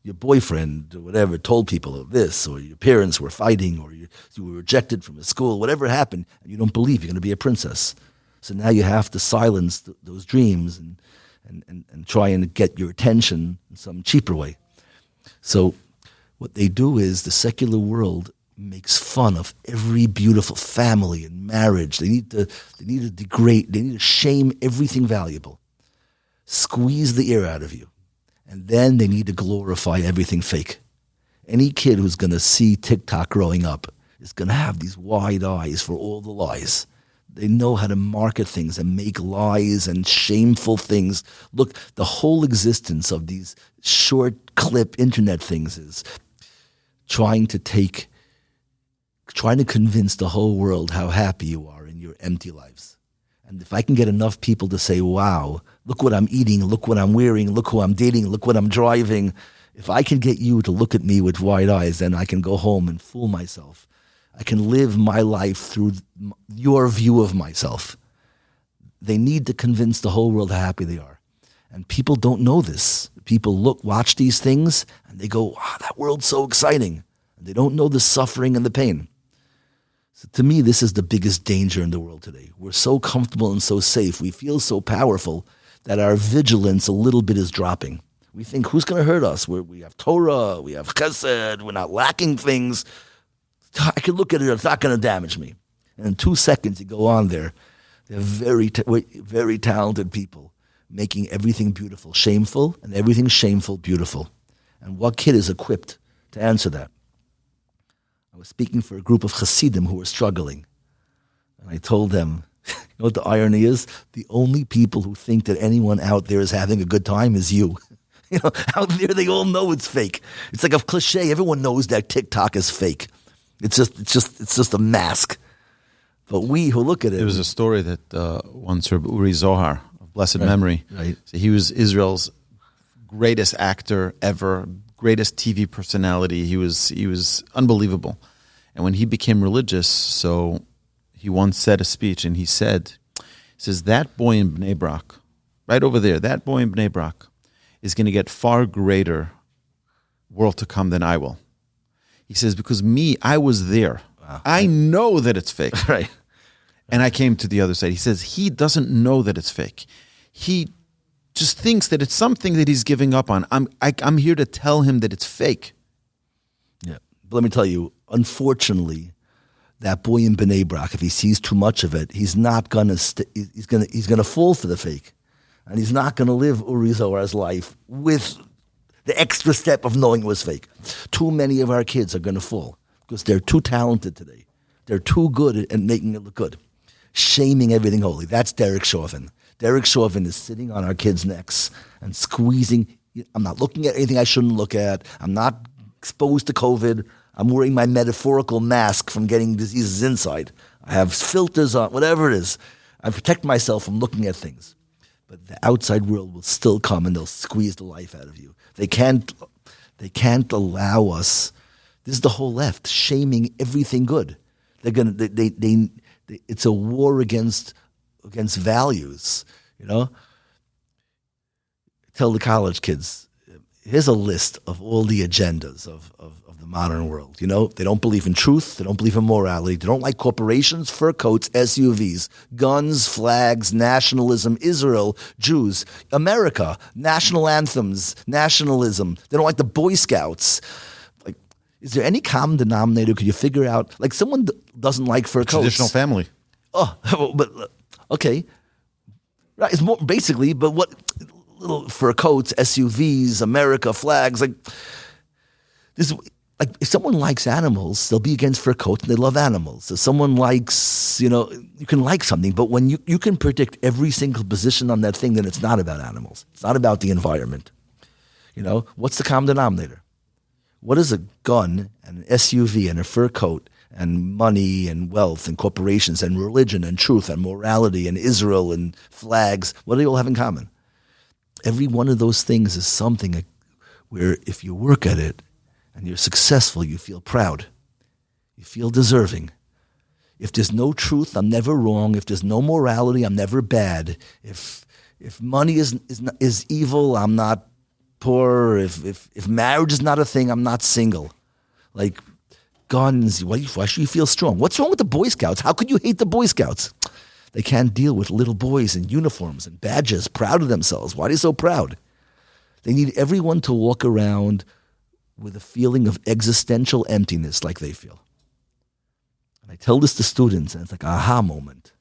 Your boyfriend or whatever told people of this, or your parents were fighting, or you were rejected from a school, whatever happened, and you don't believe you're going to be a princess. So now you have to silence those dreams and try and get your attention in some cheaper way. So what they do is the secular world makes fun of every beautiful family and marriage. They need to degrade, they need to shame everything valuable, squeeze the air out of you. And then they need to glorify everything fake. Any kid who's going to see TikTok growing up is going to have these wide eyes for all the lies. They know how to market things and make lies and shameful things. Look, the whole existence of these short clip internet things is trying to take trying to convince the whole world how happy you are in your empty lives. And if I can get enough people to say, wow, look what I'm eating, look what I'm wearing, look who I'm dating, look what I'm driving. If I can get you to look at me with wide eyes, then I can go home and fool myself. I can live my life through your view of myself. They need to convince the whole world how happy they are. And people don't know this. People watch these things, and they go, wow, that world's so exciting. And they don't know the suffering and the pain. So to me, this is the biggest danger in the world today. We're so comfortable and so safe. We feel so powerful that our vigilance a little bit is dropping. We think, who's going to hurt us? We have Torah, we have Chesed, we're not lacking things. I can look at it, it's not going to damage me. And in 2 seconds, you go on there. They're very, very talented people making everything beautiful shameful and everything shameful beautiful. And what kid is equipped to answer that? I was speaking for a group of Hasidim who were struggling. And I told them, you know what the irony is? The only people who think that anyone out there is having a good time is you. You know, out there they all know it's fake. It's like a cliche. Everyone knows that TikTok is fake. It's just a mask. But we who look at it. There was a story that once Rabbi Uri Zohar, of blessed memory, right. So he was Israel's greatest actor ever, greatest TV personality. He was unbelievable. And when he became religious, so he once said a speech, and he says, that boy in Bnei Brak, right over there, that boy in Bnei Brak is going to get far greater world to come than I will. He says, because I was there. Wow. I know that it's fake. Right. And I came to the other side. He says he doesn't know that it's fake. He just thinks that it's something that he's giving up on. I'm here to tell him that it's fake. Yeah. But let me tell you, unfortunately, that boy in Bnei Brak, if he sees too much of it, he's not gonna he's gonna fall for the fake, and he's not gonna live Uri Zohar's life with the extra step of knowing it was fake. Too many of our kids are gonna fall because they're too talented today. They're too good at making it look good, shaming everything holy. That's Derek Chauvin. Derek Chauvin is sitting on our kids' necks and squeezing. I'm not looking at anything I shouldn't look at. I'm not exposed to COVID. I'm wearing my metaphorical mask from getting diseases inside. I have filters on, whatever it is. I protect myself from looking at things. But the outside world will still come and they'll squeeze the life out of you. They can't allow us. This is the whole left, shaming everything good. It's a war against values, you know? Tell the college kids, here's a list of all the agendas of the modern world. You know, they don't believe in truth. They don't believe in morality. They don't like corporations, fur coats, SUVs, guns, flags, nationalism, Israel, Jews, America, national anthems, nationalism. They don't like the Boy Scouts. Like, is there any common denominator? Could you figure out? Like, someone doesn't like fur coats. Traditional family. Oh, but okay. Right, it's more basically, but what... little fur coats, SUVs, America, flags, like this. Like if someone likes animals, they'll be against fur coats and they love animals. If someone likes, you can like something, but when you can predict every single position on that thing, then it's not about animals. It's not about the environment. You know, what's the common denominator? What is a gun and an SUV and a fur coat and money and wealth and corporations and religion and truth and morality and Israel and flags? What do they all have in common? Every one of those things is something where if you work at it and you're successful, you feel proud. You feel deserving. If there's no truth, I'm never wrong. If there's no morality, I'm never bad. If money is evil, I'm not poor. If marriage is not a thing, I'm not single. Like guns, why should you feel strong? What's wrong with the Boy Scouts? How could you hate the Boy Scouts? They can't deal with little boys in uniforms and badges, proud of themselves. Why are they so proud? They need everyone to walk around with a feeling of existential emptiness like they feel. And I tell this to students, and it's like an aha moment.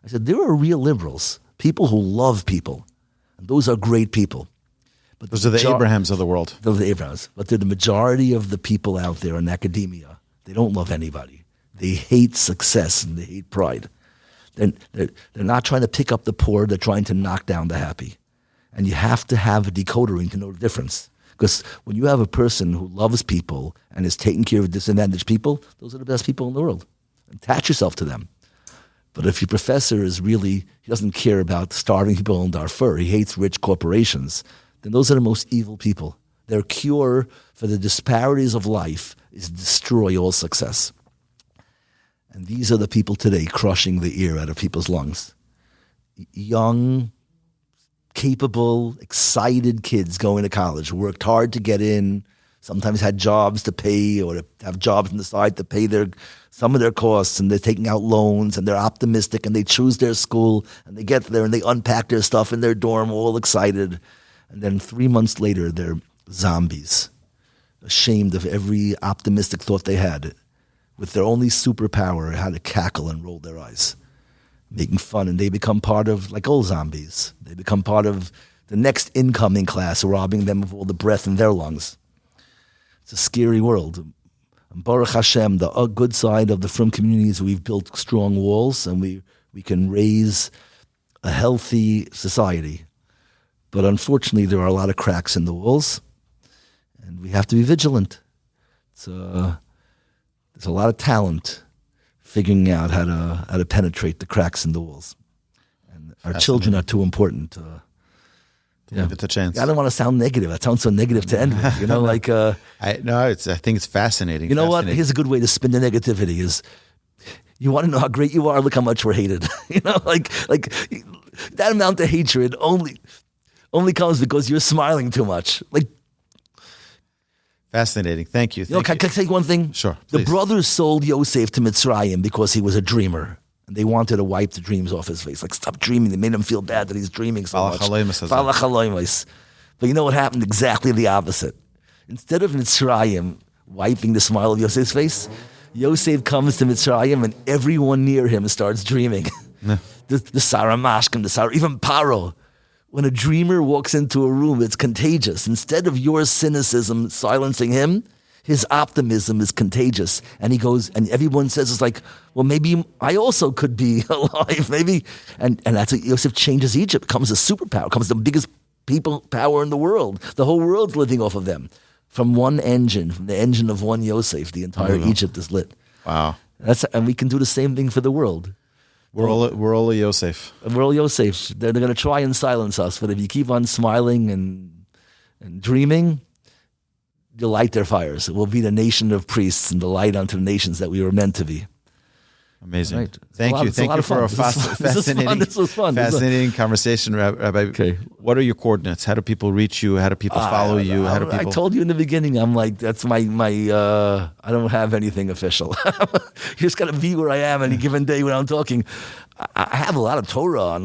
I said, there are real liberals, people who love people, and those are great people. But those are the Abrahams of the world. Those are the Abrahams. But they're the majority of the people out there in academia. They don't love anybody. They hate success and they hate pride. They're not trying to pick up the poor. They're trying to knock down the happy. And you have to have a decoder ring to know the difference. Because when you have a person who loves people and is taking care of disadvantaged people, those are the best people in the world. Attach yourself to them. But if your professor is really, he doesn't care about starving people in Darfur, he hates rich corporations, then those are the most evil people. Their cure for the disparities of life is destroy all success. And these are the people today crushing the air out of people's lungs. Young, capable, excited kids going to college, worked hard to get in, sometimes had jobs to pay or to have jobs on the side to pay some of their costs, and they're taking out loans, and they're optimistic, and they choose their school, and they get there, and they unpack their stuff in their dorm, all excited. And then 3 months later, they're zombies, ashamed of every optimistic thought they had, with their only superpower, how to cackle and roll their eyes, making fun, and they become part of, like old zombies, they become part of the next incoming class, robbing them of all the breath in their lungs. It's a scary world. And Baruch Hashem, the good side of the Frum communities, we've built strong walls, and we can raise a healthy society. But unfortunately, there are a lot of cracks in the walls, and we have to be vigilant. There's a lot of talent figuring out how to penetrate the cracks in the walls. And our children are too important. Give it a chance. I don't want to sound negative. That sounds so negative to end with. I think it's fascinating. You know what? Here's a good way to spin the negativity: is you want to know how great you are? Look how much we're hated. Like that amount of hatred only comes because you're smiling too much. Like. Fascinating. Thank you. Can I tell you one thing? Sure. The Please. brothers sold Yosef to Mitzrayim because he was a dreamer. And they wanted to wipe the dreams off his face. Like, stop dreaming. They made him feel bad that he's dreaming so much. But you know what happened? Exactly the opposite. Instead of Mitzrayim wiping the smile of Yosef's face, Yosef comes to Mitzrayim and everyone near him starts dreaming. Yeah. the Sarah Mashkim, even Paro. When a dreamer walks into a room, it's contagious. Instead of your cynicism silencing him, his optimism is contagious. And he goes, and everyone says, it's like, well, maybe I also could be alive, maybe. And that's what Yosef changes Egypt, becomes a superpower, becomes the biggest people power in the world. The whole world's living off of them. From one engine, from the engine of one Yosef, the entire Egypt is lit. Wow. And we can do the same thing for the world. We're all a Yosef. We're all Yosef. They're going to try and silence us, but if you keep on smiling and dreaming, you'll light their fires. We'll be the nation of priests and the light unto the nations that we were meant to be. Amazing. Right. Thank you. Thank you for a fascinating conversation, Rabbi. Okay. What are your coordinates? How do people reach you? How do people follow you? How do people? I told you in the beginning, I'm like, that's my I don't have anything official. You just got to be where I am any given day when I'm talking. I have a lot of Torah,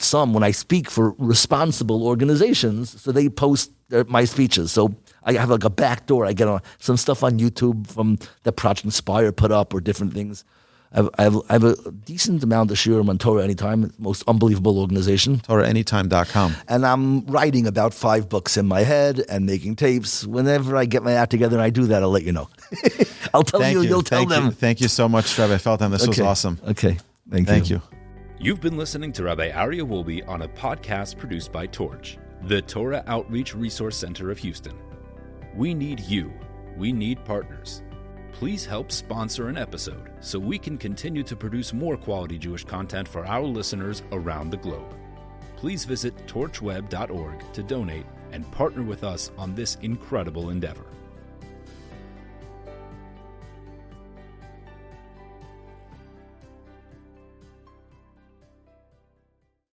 some when I speak for responsible organizations, so they post my speeches. So I have like a back door. I get on some stuff on YouTube from the Project Inspire put up or different things. I have a decent amount of shiurim on Torah Anytime, most unbelievable organization. TorahAnytime.com. And I'm writing about 5 books in my head and making tapes. Whenever I get my act together and I do that, I'll let you know. I'll tell you'll tell them. Thank you so much, Rabbi Feldheim. This was awesome. Okay. Thank you. You've been listening to Rabbi Aryeh Wolbe on a podcast produced by Torch, the Torah Outreach Resource Center of Houston. We need you. We need partners. Please help sponsor an episode so we can continue to produce more quality Jewish content for our listeners around the globe. Please visit torchweb.org to donate and partner with us on this incredible endeavor.